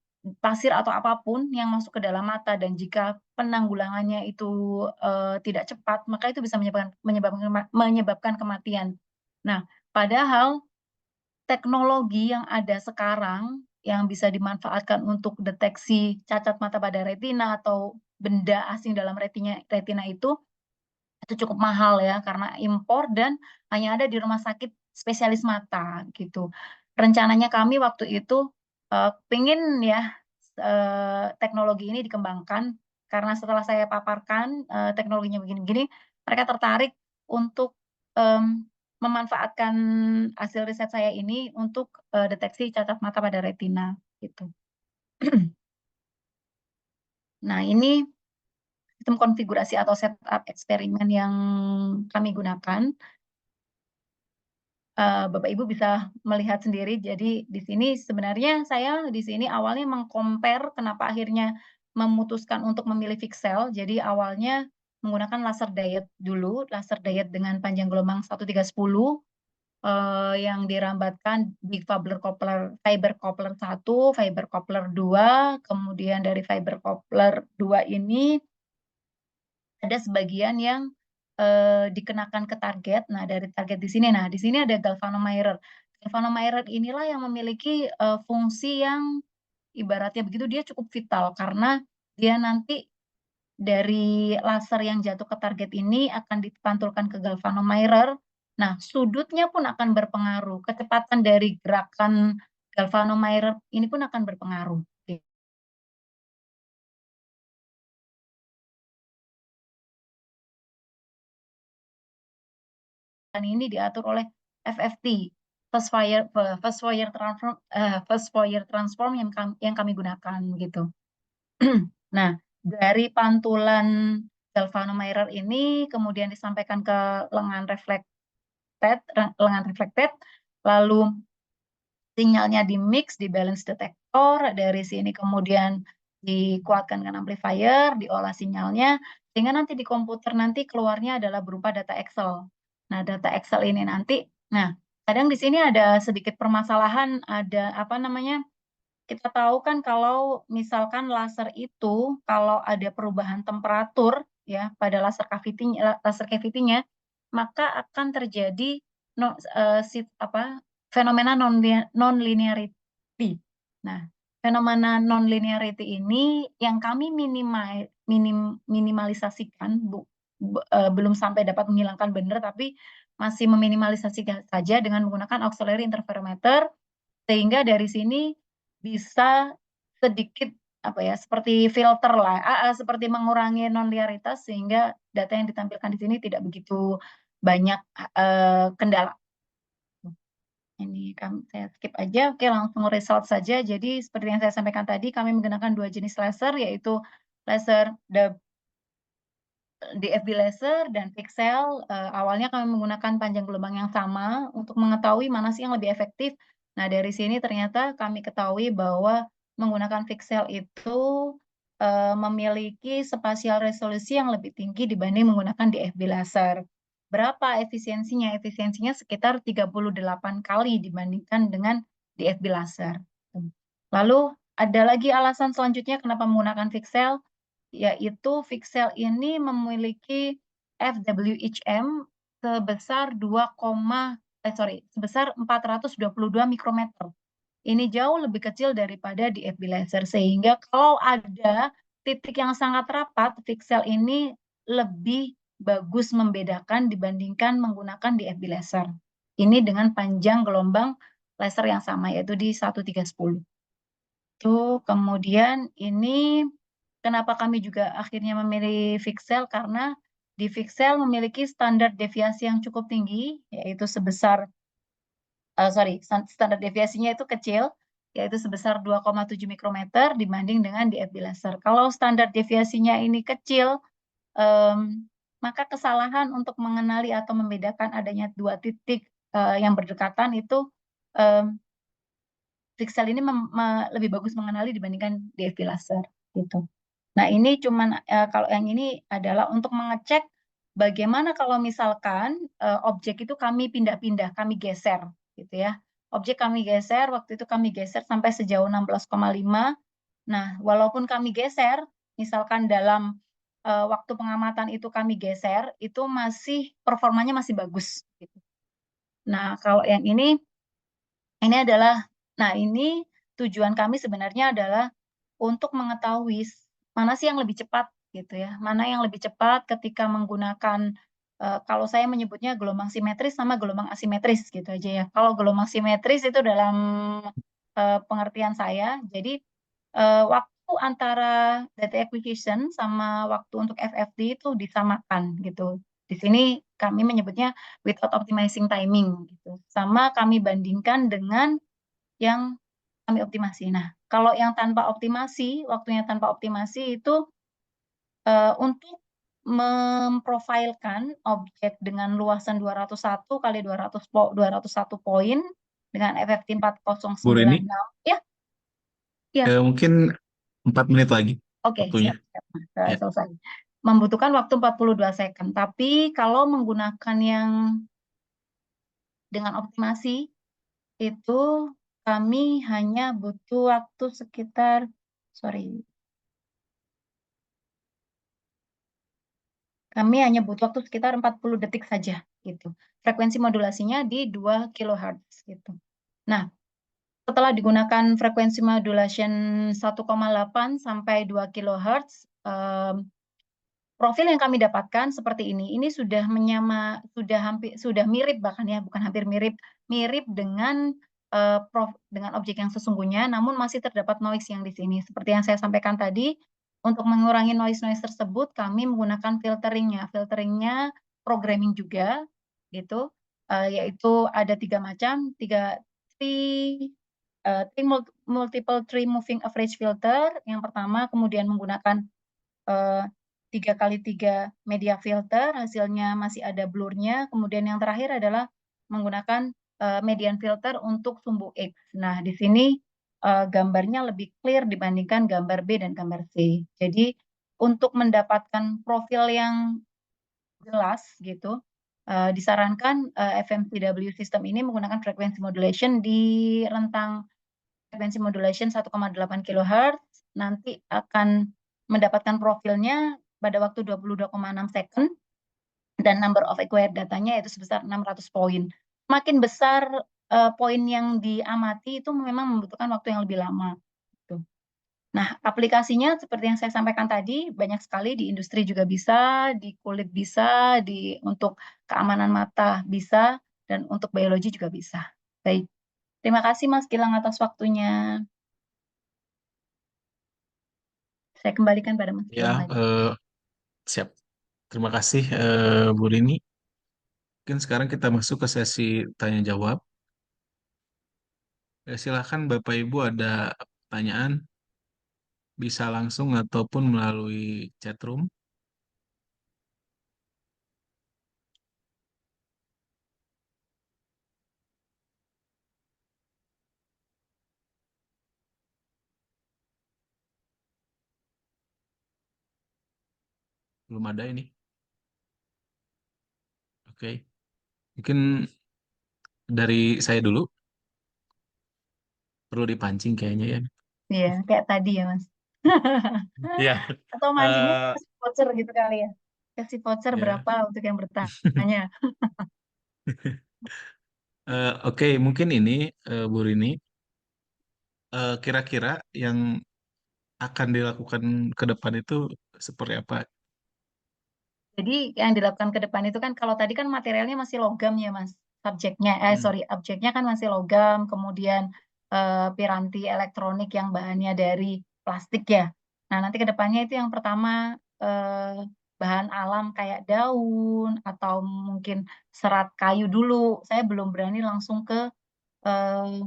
pasir atau apapun yang masuk ke dalam mata, dan jika penanggulangannya itu tidak cepat, maka itu bisa menyebabkan kematian. Nah, padahal teknologi yang ada sekarang yang bisa dimanfaatkan untuk deteksi cacat mata pada retina atau benda asing dalam retina itu cukup mahal ya, karena impor dan hanya ada di rumah sakit spesialis mata gitu. Rencananya kami waktu itu pengen ya teknologi ini dikembangkan, karena setelah saya paparkan teknologinya begini-begini, mereka tertarik untuk memanfaatkan hasil riset saya ini untuk deteksi cacat mata pada retina gitu. Nah, ini sistem konfigurasi atau setup eksperimen yang kami gunakan. Bapak Ibu bisa melihat sendiri. Jadi di sini sebenarnya saya di sini awalnya mengcompare kenapa akhirnya memutuskan untuk memilih VIXEL. Jadi awalnya menggunakan laser diode dulu, laser diode dengan panjang gelombang 1310 yang dirambatkan di fiber coupler 1, fiber coupler 2, kemudian dari fiber coupler 2 ini ada sebagian yang dikenakan ke target. Nah, dari target di sini, nah di sini ada galvanometer. Galvanometer inilah yang memiliki fungsi yang ibaratnya begitu dia cukup vital karena dia nanti dari laser yang jatuh ke target ini akan dipantulkan ke galvanometer. Nah, sudutnya pun akan berpengaruh. Kecepatan dari gerakan galvanometer ini pun akan berpengaruh. Dan ini diatur oleh FFT, Fast Fourier Transform yang kami gunakan gitu. Nah, dari pantulan galvanometer ini kemudian disampaikan ke lengan reflected, lalu sinyalnya di mix di balance detector, dari sini kemudian dikuatkan dengan amplifier, diolah sinyalnya, sehingga nanti di komputer nanti keluarnya adalah berupa data Excel. Nah, data Excel ini nanti, nah kadang di sini ada sedikit permasalahan, ada apa namanya, kita tahu kan kalau misalkan laser itu, kalau ada perubahan temperatur ya pada laser cavity-nya, maka akan terjadi fenomena non-linearity. Nah, fenomena non-linearity ini yang kami minimalisasikan, belum sampai dapat menghilangkan benar, tapi masih meminimalisasikan saja dengan menggunakan auxiliary interferometer, sehingga dari sini bisa sedikit apa ya, seperti filter lah, seperti mengurangi non-linearitas sehingga data yang ditampilkan di sini tidak begitu banyak kendala. Ini saya skip aja. Oke, langsung result saja. Jadi seperti yang saya sampaikan tadi, kami menggunakan 2 jenis laser, yaitu laser DFB laser dan VIXEL. Awalnya kami menggunakan panjang gelombang yang sama untuk mengetahui mana sih yang lebih efektif. Nah, dari sini ternyata kami ketahui bahwa menggunakan VIXEL itu memiliki spasial resolusi yang lebih tinggi dibanding menggunakan DFB laser. Berapa efisiensinya? Efisiensinya sekitar 38 kali dibandingkan dengan DFB laser. Lalu ada lagi alasan selanjutnya kenapa menggunakan VIXEL, yaitu VIXEL ini memiliki FWHM sebesar 422 mikrometer. Ini jauh lebih kecil daripada DFB laser, sehingga kalau ada titik yang sangat rapat, VIXEL ini lebih bagus membedakan dibandingkan menggunakan DFB laser. Ini dengan panjang gelombang laser yang sama, yaitu di 1310. Kemudian ini kenapa kami juga akhirnya memilih VIXEL, karena di VIXEL memiliki standar deviasi yang cukup tinggi, yaitu sebesar standar deviasinya itu kecil, yaitu sebesar 2,7 mikrometer dibanding dengan DFB laser. Kalau standar deviasinya ini kecil, maka kesalahan untuk mengenali atau membedakan adanya dua titik yang berdekatan itu VIXEL ini lebih bagus mengenali dibandingkan DFB laser gitu. Nah, ini cuman kalau yang ini adalah untuk mengecek bagaimana kalau misalkan objek itu kami pindah-pindah, kami geser gitu ya. Objek kami geser, waktu itu kami geser sampai sejauh 16,5. Nah, walaupun kami geser, misalkan dalam waktu pengamatan itu kami geser, itu masih performanya masih bagus gitu. Nah, kalau yang ini adalah, nah ini tujuan kami sebenarnya adalah untuk mengetahui mana sih yang lebih cepat gitu ya, mana yang lebih cepat ketika menggunakan kalau saya menyebutnya gelombang simetris sama gelombang asimetris gitu aja ya. Kalau gelombang simetris itu dalam pengertian saya, jadi waktu antara data acquisition sama waktu untuk FFT itu disamakan gitu. Di sini kami menyebutnya without optimizing timing gitu. Sama kami bandingkan dengan yang kami optimasi. Nah, kalau yang tanpa optimasi, waktunya tanpa optimasi itu untuk memprofilkan objek dengan luasan 201 kali 201 poin dengan FFT Bu Rini, 4096. Ya, ya. mungkin 4 menit lagi Oke, waktunya. siap. Ya. Selesai. Membutuhkan waktu 42 second. Tapi kalau menggunakan yang dengan optimasi, itu kami hanya butuh waktu sekitar, kami hanya butuh waktu sekitar 40 detik saja gitu. Frekuensi modulasinya di 2 kHz gitu. Nah, setelah digunakan frekuensi modulation 1,8 sampai 2 kHz, profil yang kami dapatkan seperti ini. Ini sudah sudah mirip bahkan ya, bukan hampir mirip, mirip dengan dengan objek yang sesungguhnya, namun masih terdapat noise yang di sini. Seperti yang saya sampaikan tadi, untuk mengurangi noise-noise tersebut, kami menggunakan filteringnya. Filteringnya programming juga, gitu, yaitu ada 3 macam, multiple tree moving average filter. Yang pertama, kemudian menggunakan 3x3 media filter, hasilnya masih ada blurnya. Kemudian yang terakhir adalah menggunakan median filter untuk sumbu X. Nah, di sini gambarnya lebih clear dibandingkan gambar B dan gambar C. Jadi untuk mendapatkan profil yang jelas gitu, disarankan FMCW system ini menggunakan frequency modulation di rentang frekuensi modulation 1,8 kHz, nanti akan mendapatkan profilnya pada waktu 22,6 second, dan number of acquired datanya yaitu sebesar 600 poin. Semakin besar poin yang diamati itu memang membutuhkan waktu yang lebih lama. Gitu. Nah, aplikasinya seperti yang saya sampaikan tadi, banyak sekali di industri juga bisa, di kulit bisa, untuk keamanan mata bisa, dan untuk biologi juga bisa. Baik, terima kasih Mas Gilang atas waktunya. Saya kembalikan pada Mas Gilang Ya, lagi. siap. Terima kasih Bu Rini. Mungkin sekarang kita masuk ke sesi tanya jawab. Silakan Bapak Ibu ada pertanyaan, bisa langsung ataupun melalui chat room. Belum ada ini. Oke. Mungkin dari saya dulu. Perlu dipancing kayaknya ya. Iya, kayak tadi ya Mas. Iya. Atau mancingnya Eh, kasih voucher gitu kali ya. Kasih voucher ya. berapa untuk yang bertanya. Oke, mungkin ini Bu Rini, kira-kira yang akan dilakukan ke depan itu seperti apa? Jadi yang dilakukan ke depan itu kan kalau tadi kan materialnya masih logam ya Mas. Objeknya kan masih logam, kemudian piranti elektronik yang bahannya dari plastik ya. Nah, nanti ke depannya itu yang pertama bahan alam kayak daun atau mungkin serat kayu dulu. Saya belum berani langsung ke eh,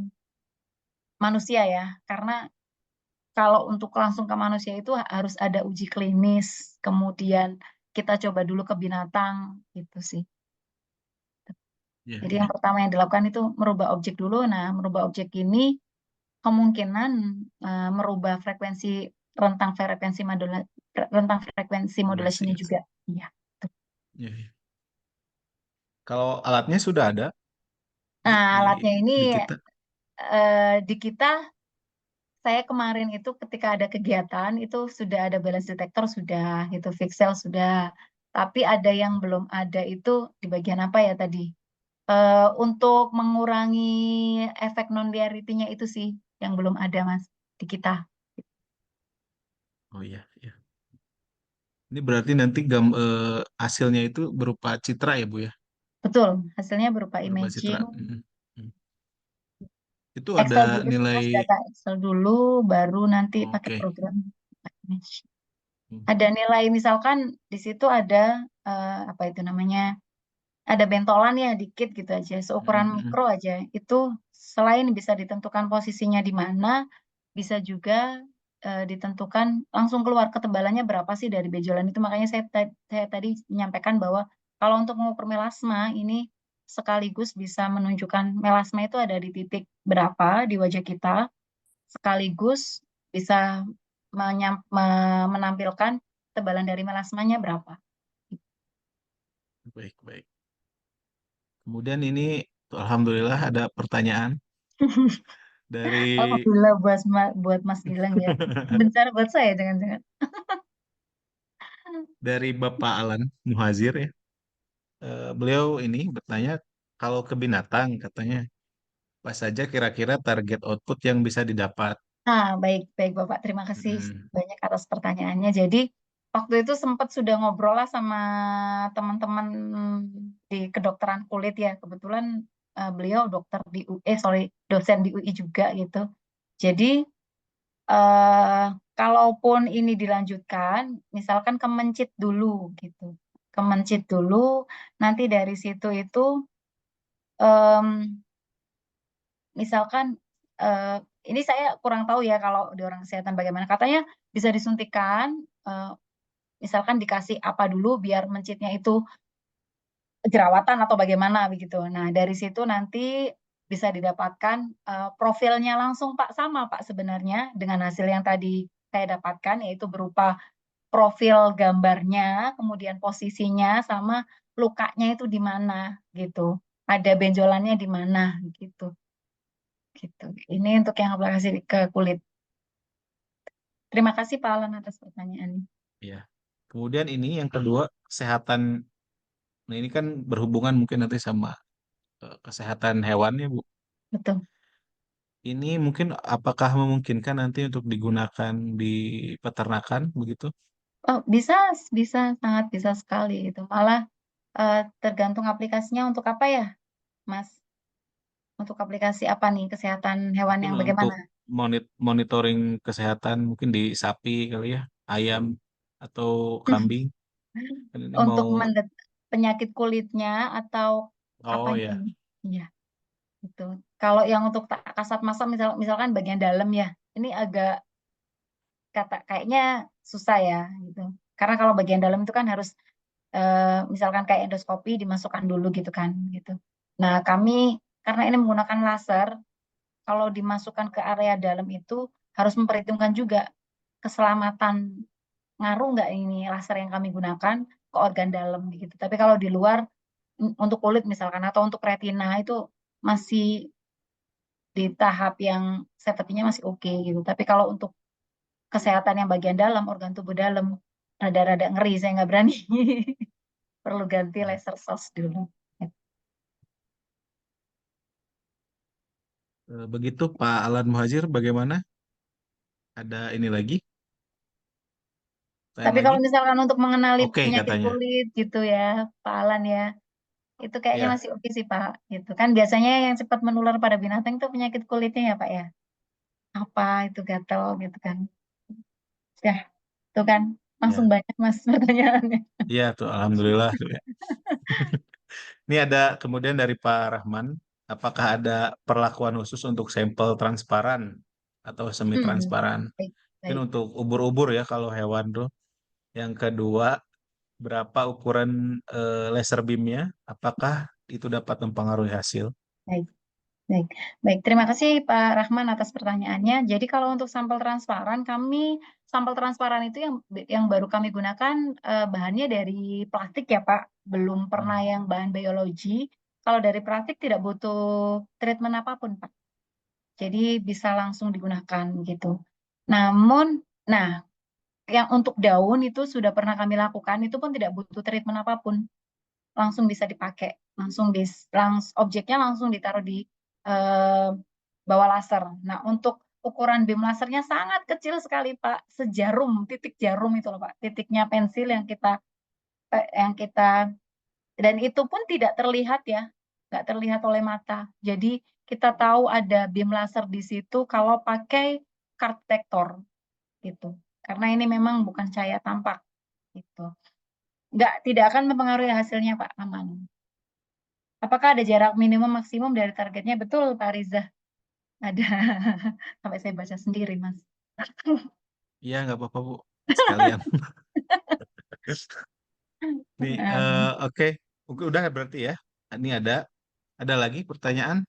manusia ya, karena kalau untuk langsung ke manusia itu harus ada uji klinis, kemudian kita coba dulu ke binatang gitu sih. Ya, Jadi yang ya. pertama yang dilakukan itu merubah objek dulu. Nah, merubah objek ini kemungkinan merubah rentang frekuensi Modulasi modulasinya ya. juga. Iya. Ya, ya. Kalau alatnya sudah ada Bu, Nah, alatnya ini di kita. di kita saya kemarin itu ketika ada kegiatan itu sudah ada balance detector sudah gitu, Vixel sudah. Tapi ada yang belum ada itu di bagian apa ya tadi? Untuk mengurangi efek non-linearity-nya itu sih. yang belum ada Mas di kita. Oh iya, iya. Ini berarti nanti hasilnya itu berupa citra ya, Bu ya? Betul, hasilnya berupa Berupa citra. imaging. Mm. Itu Excel ada dulu sih nilai, Mas, data Excel dulu, baru nanti pakai oke. program image. Hmm. Ada nilai misalkan di situ ada apa itu namanya? Ada bentolan ya dikit gitu aja, seukuran mikro aja. Itu selain bisa ditentukan posisinya di mana, bisa juga ditentukan langsung keluar ketebalannya berapa sih dari benjolan itu. Makanya saya tadi menyampaikan bahwa kalau untuk mengukur melasma ini sekaligus bisa menunjukkan melasma itu ada di titik berapa di wajah kita, sekaligus bisa menampilkan ketebalan dari melasmanya berapa. Baik, baik. Kemudian ini, alhamdulillah ada pertanyaan dari Alhamdulillah buat Mas Gilang ya. Bentar buat saya jangan-jangan. dari Bapak Alan Muhazir ya. Beliau ini bertanya, kalau ke binatang katanya, apa saja kira-kira target output yang bisa didapat? Baik, baik Bapak. Terima kasih Hmm, banyak atas pertanyaannya. Jadi, waktu itu sempat sudah ngobrol lah sama teman-teman di kedokteran kulit ya. Kebetulan beliau dokter di UI, dosen di UI juga gitu. Jadi, eh, kalaupun ini dilanjutkan, misalkan kemencit dulu gitu. Kemencit dulu, nanti dari situ itu em, misalkan eh, ini saya kurang tahu ya kalau di orang kesehatan bagaimana. Katanya bisa disuntikan, eh, misalkan dikasih apa dulu biar mencitnya itu jerawatan atau bagaimana begitu. Nah, dari situ nanti bisa didapatkan profilnya langsung Pak, sama Pak sebenarnya dengan hasil yang tadi saya dapatkan, yaitu berupa profil gambarnya, kemudian posisinya sama lukanya itu di mana gitu. Ada benjolannya di mana gitu. Gitu. Ini untuk yang aplikasi ke kulit. Terima kasih Pak Alan atas pertanyaannya. ya. Kemudian ini yang kedua, kesehatan. Nah, ini kan berhubungan mungkin nanti sama kesehatan hewan ya, Bu. Betul. Ini mungkin apakah memungkinkan nanti untuk digunakan di peternakan begitu? Oh, bisa, bisa, sangat bisa sekali itu. Malah tergantung aplikasinya untuk apa ya, Mas? Untuk aplikasi apa nih? Kesehatan hewan Mungkin yang untuk bagaimana? monitoring kesehatan mungkin di sapi kali ya, ayam atau kambing. Kan ini Untuk mau, penyakit kulitnya atau oh apanya ya, ini? Iya, gitu. Kalau yang untuk kasat mata misalkan bagian dalam ya, ini agak kayaknya susah ya gitu. Karena kalau bagian dalam itu kan harus misalkan kayak endoskopi dimasukkan dulu gitu kan gitu. Nah, kami karena ini menggunakan laser, kalau dimasukkan ke area dalam itu harus memperhitungkan juga keselamatan, ngaruh nggak ini laser yang kami gunakan ke organ dalam gitu. Tapi kalau di luar untuk kulit misalkan atau untuk retina itu masih di tahap yang safety-nya masih oke gitu. Tapi kalau untuk kesehatan yang bagian dalam, organ tubuh dalam, rada-rada ngeri, saya nggak berani. Perlu ganti ya. laser source dulu. Begitu Pak Alan Muhajir, bagaimana? Ada ini lagi? Tanya Tapi kalau lagi? misalkan untuk mengenali Oke penyakit katanya. kulit gitu ya, Pak Alan ya, itu kayaknya Ya, masih oke sih Pak. Gitu kan biasanya yang cepat menular pada binatang itu penyakit kulitnya ya Pak ya. Apa itu gatal gitu kan. Ya, itu kan langsung ya, banyak Mas pertanyaannya. ya tuh, alhamdulillah. Tuh, ya. Ini ada kemudian dari Pak Rahman, apakah ada perlakuan khusus untuk sampel transparan atau semi Hmm, transparan? baik, Mungkin baik. untuk ubur-ubur ya kalau hewan tuh. Yang kedua, berapa ukuran laser beamnya? Apakah itu dapat mempengaruhi hasil? Baik. Baik, baik. Terima kasih Pak Rahman atas pertanyaannya. Jadi kalau untuk sampel transparan, sampel transparan itu yang baru kami gunakan bahannya dari plastik ya Pak. Belum pernah Hmm. yang bahan biologi. Kalau dari plastik tidak butuh treatment apapun Pak. Jadi bisa langsung digunakan gitu. Namun, nah yang untuk daun itu sudah pernah kami lakukan, itu pun tidak butuh treatment apapun, langsung bisa dipakai, objeknya langsung ditaruh di eh, bawah laser. Nah, untuk ukuran beam lasernya sangat kecil sekali, Pak. Sejarum, titik jarum itu loh, Pak. Titiknya pensil yang kita dan itu pun tidak terlihat ya, nggak terlihat oleh mata. Jadi kita tahu ada beam laser di situ kalau pakai card detector gitu. Karena ini memang bukan cahaya tampak gitu. Tidak akan mempengaruhi hasilnya, Pak, aman. Apakah ada jarak minimum maksimum dari targetnya? Betul, Pak Riza. Ada. Sampai saya baca sendiri, Mas. Iya, nggak apa-apa, Bu. Sekalian. Nih, oke. Udah berarti ya. Ini ada lagi pertanyaan?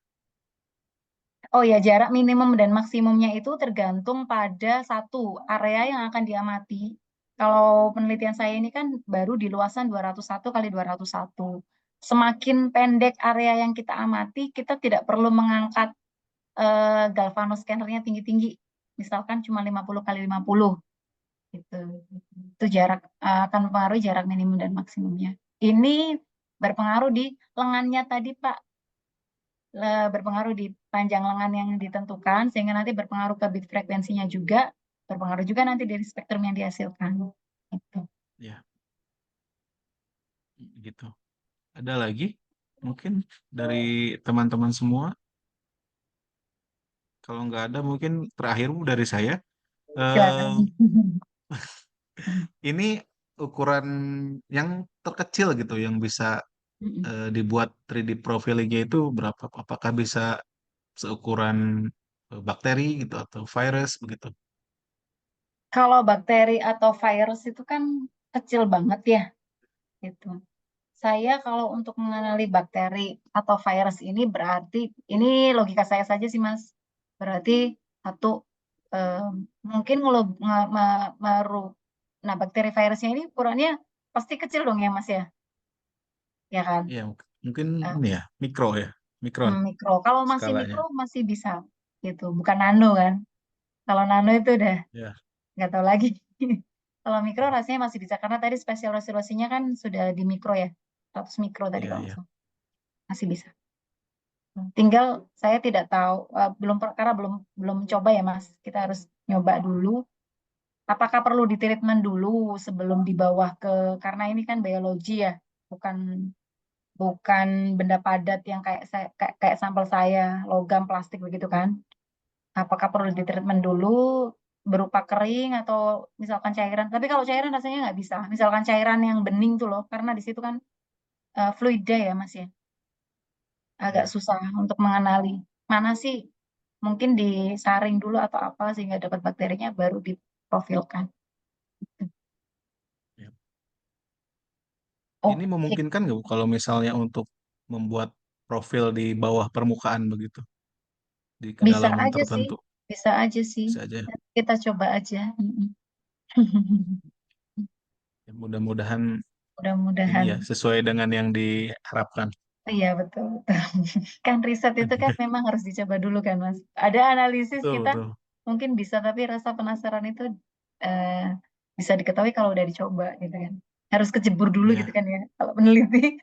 Oh ya, jarak minimum dan maksimumnya itu tergantung pada satu area yang akan diamati. Kalau penelitian saya ini kan baru di luasan 201 kali 201. Semakin pendek area yang kita amati, kita tidak perlu mengangkat galvanoscannernya tinggi-tinggi. Misalkan cuma 50 kali 50 gitu. Itu jarak akan mempengaruhi jarak minimum dan maksimumnya. Ini berpengaruh di lengannya tadi, Pak. Berpengaruh di panjang lengan yang ditentukan, sehingga nanti berpengaruh ke bit frekuensinya juga, berpengaruh juga nanti dari spektrum yang dihasilkan. Gitu. Ya, gitu. Ada lagi? Mungkin dari teman-teman semua? Kalau nggak ada, mungkin terakhir Bu, dari saya. Silakan. Eh, ini ukuran yang terkecil gitu, yang bisa dibuat 3D profilingnya itu berapa? Apakah bisa seukuran bakteri gitu atau virus begitu? Kalau bakteri atau virus itu kan kecil banget ya, gitu. Saya kalau untuk mengenali bakteri atau virus ini berarti, ini logika saya saja sih Mas, berarti satu, eh, mungkin kalau nah bakteri virusnya ini ukurannya pasti kecil dong ya Mas ya, ya kan? Ya, mungkin Eh, ini ya, mikro ya, mikron Mikro, kalau masih skalanya. mikro masih bisa, gitu, bukan nano kan? Kalau nano itu udah Ya, nggak tahu lagi. Kalau mikro rasanya masih bisa, karena tadi spesial resolusinya kan sudah di mikro ya, 100 mikro tadi ya, kalau nggak ya. salah. Masih bisa. Tinggal saya tidak tahu, karena belum belum coba ya Mas. Kita harus nyoba dulu. Apakah perlu ditreatment dulu sebelum dibawa ke, karena ini kan biologi ya, bukan bukan benda padat yang kayak sampel saya, logam, plastik begitu kan. Apakah perlu ditreatment dulu berupa kering atau misalkan cairan? Tapi kalau cairan rasanya nggak bisa. Misalkan cairan yang bening tuh loh, karena di situ kan fluida ya Mas ya. Agak Ya. susah untuk mengenali mana sih, mungkin disaring dulu atau apa sehingga dapat bakterinya baru diprofilkan. Ya. Ini Oke, memungkinkan nggak Bu, kalau misalnya untuk membuat profil di bawah permukaan begitu, di bisa kedalaman aja sih, tertentu? bisa aja sih. Bisa aja. Kita coba aja. Ya, mudah-mudahan ini Mudah-mudahan. ya sesuai dengan yang diharapkan. Iya betul, betul. Kan riset itu kan memang harus dicoba dulu kan Mas. Ada analisis Betul, kita betul. mungkin bisa, tapi rasa penasaran itu eh, bisa diketahui kalau udah dicoba gitu kan. Harus kecebur dulu gitu Ya, kan ya kalau peneliti.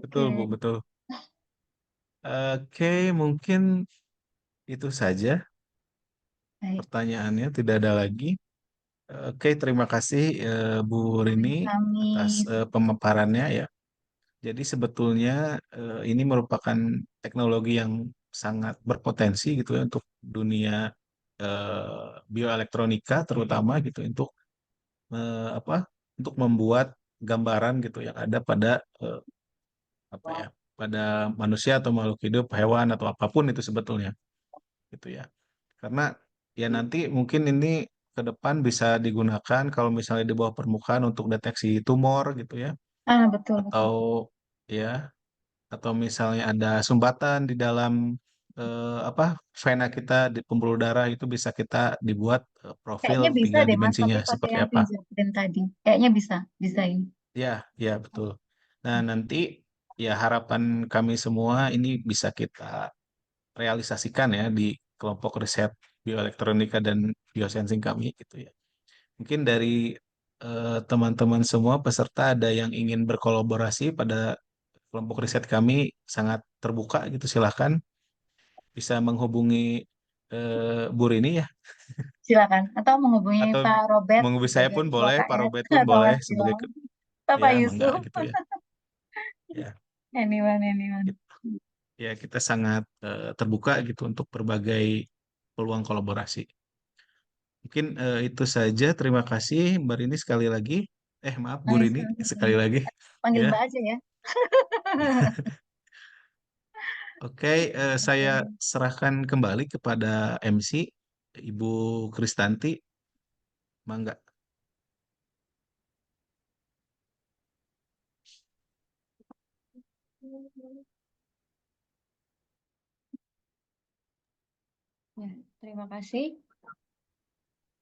betul Bu, Oke, betul. Oke, mungkin itu saja baik. pertanyaannya, tidak ada lagi. Oke, terima kasih Bu Rini Kami atas pemaparannya ya. Jadi sebetulnya ini merupakan teknologi yang sangat berpotensi gitu ya untuk dunia bioelektronika terutama gitu untuk apa? Untuk membuat gambaran gitu yang ada pada apa ya? Pada manusia atau makhluk hidup, hewan atau apapun itu sebetulnya gitu ya. Karena ya nanti mungkin ini ke depan bisa digunakan kalau misalnya di bawah permukaan untuk deteksi tumor gitu ya, betul betul. atau ya, atau misalnya ada sumbatan di dalam apa vena kita di pembuluh darah itu bisa kita dibuat profil Kayaknya bisa tiga deh Mas, dimensinya tapi pakai seperti yang apa. fingerprint tadi. Kayaknya bisa ini. Ya, ya betul. Nah, nanti ya harapan kami semua ini bisa kita realisasikan ya di kelompok riset bioelektronika dan biosensing kami gitu ya. Mungkin dari teman-teman semua peserta ada yang ingin berkolaborasi pada kelompok riset kami sangat terbuka gitu silahkan. bisa menghubungi Bu Rini ya, Silakan. Atau menghubungi atau Pak Robert menghubungi saya sebagai pun ketua boleh, Pak KS Robert pun atau boleh Mas sebagai Gilang atau ya Pak mangga Yusuf. gitu ya. Ya, Anyone. gitu. Ya kita sangat terbuka gitu untuk berbagai peluang kolaborasi. Mungkin itu saja. Terima kasih Mbak Rini sekali lagi. Maaf Bu Nice. Rini sekali lagi. Panggil Ya, Mbak aja ya. oke. Saya serahkan kembali kepada MC Ibu Kristanti. Mangga. Ya, terima kasih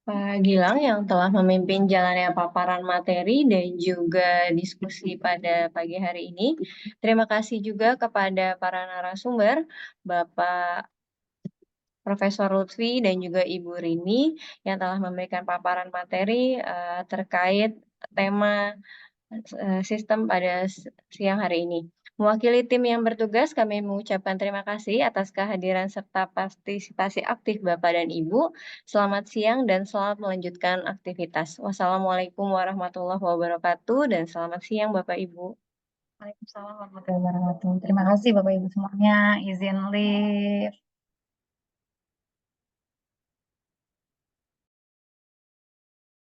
Pak Gilang yang telah memimpin jalannya paparan materi dan juga diskusi pada pagi hari ini. Terima kasih juga kepada para narasumber, Bapak Profesor Lutfi dan juga Ibu Rini yang telah memberikan paparan materi terkait tema sistem pada siang hari ini. Mewakili tim yang bertugas, kami mengucapkan terima kasih atas kehadiran serta partisipasi aktif Bapak dan Ibu. Selamat siang dan selamat melanjutkan aktivitas. Wassalamualaikum warahmatullahi wabarakatuh dan selamat siang Bapak Ibu. Waalaikumsalam warahmatullahi wabarakatuh. Terima kasih Bapak Ibu semuanya. Izin live.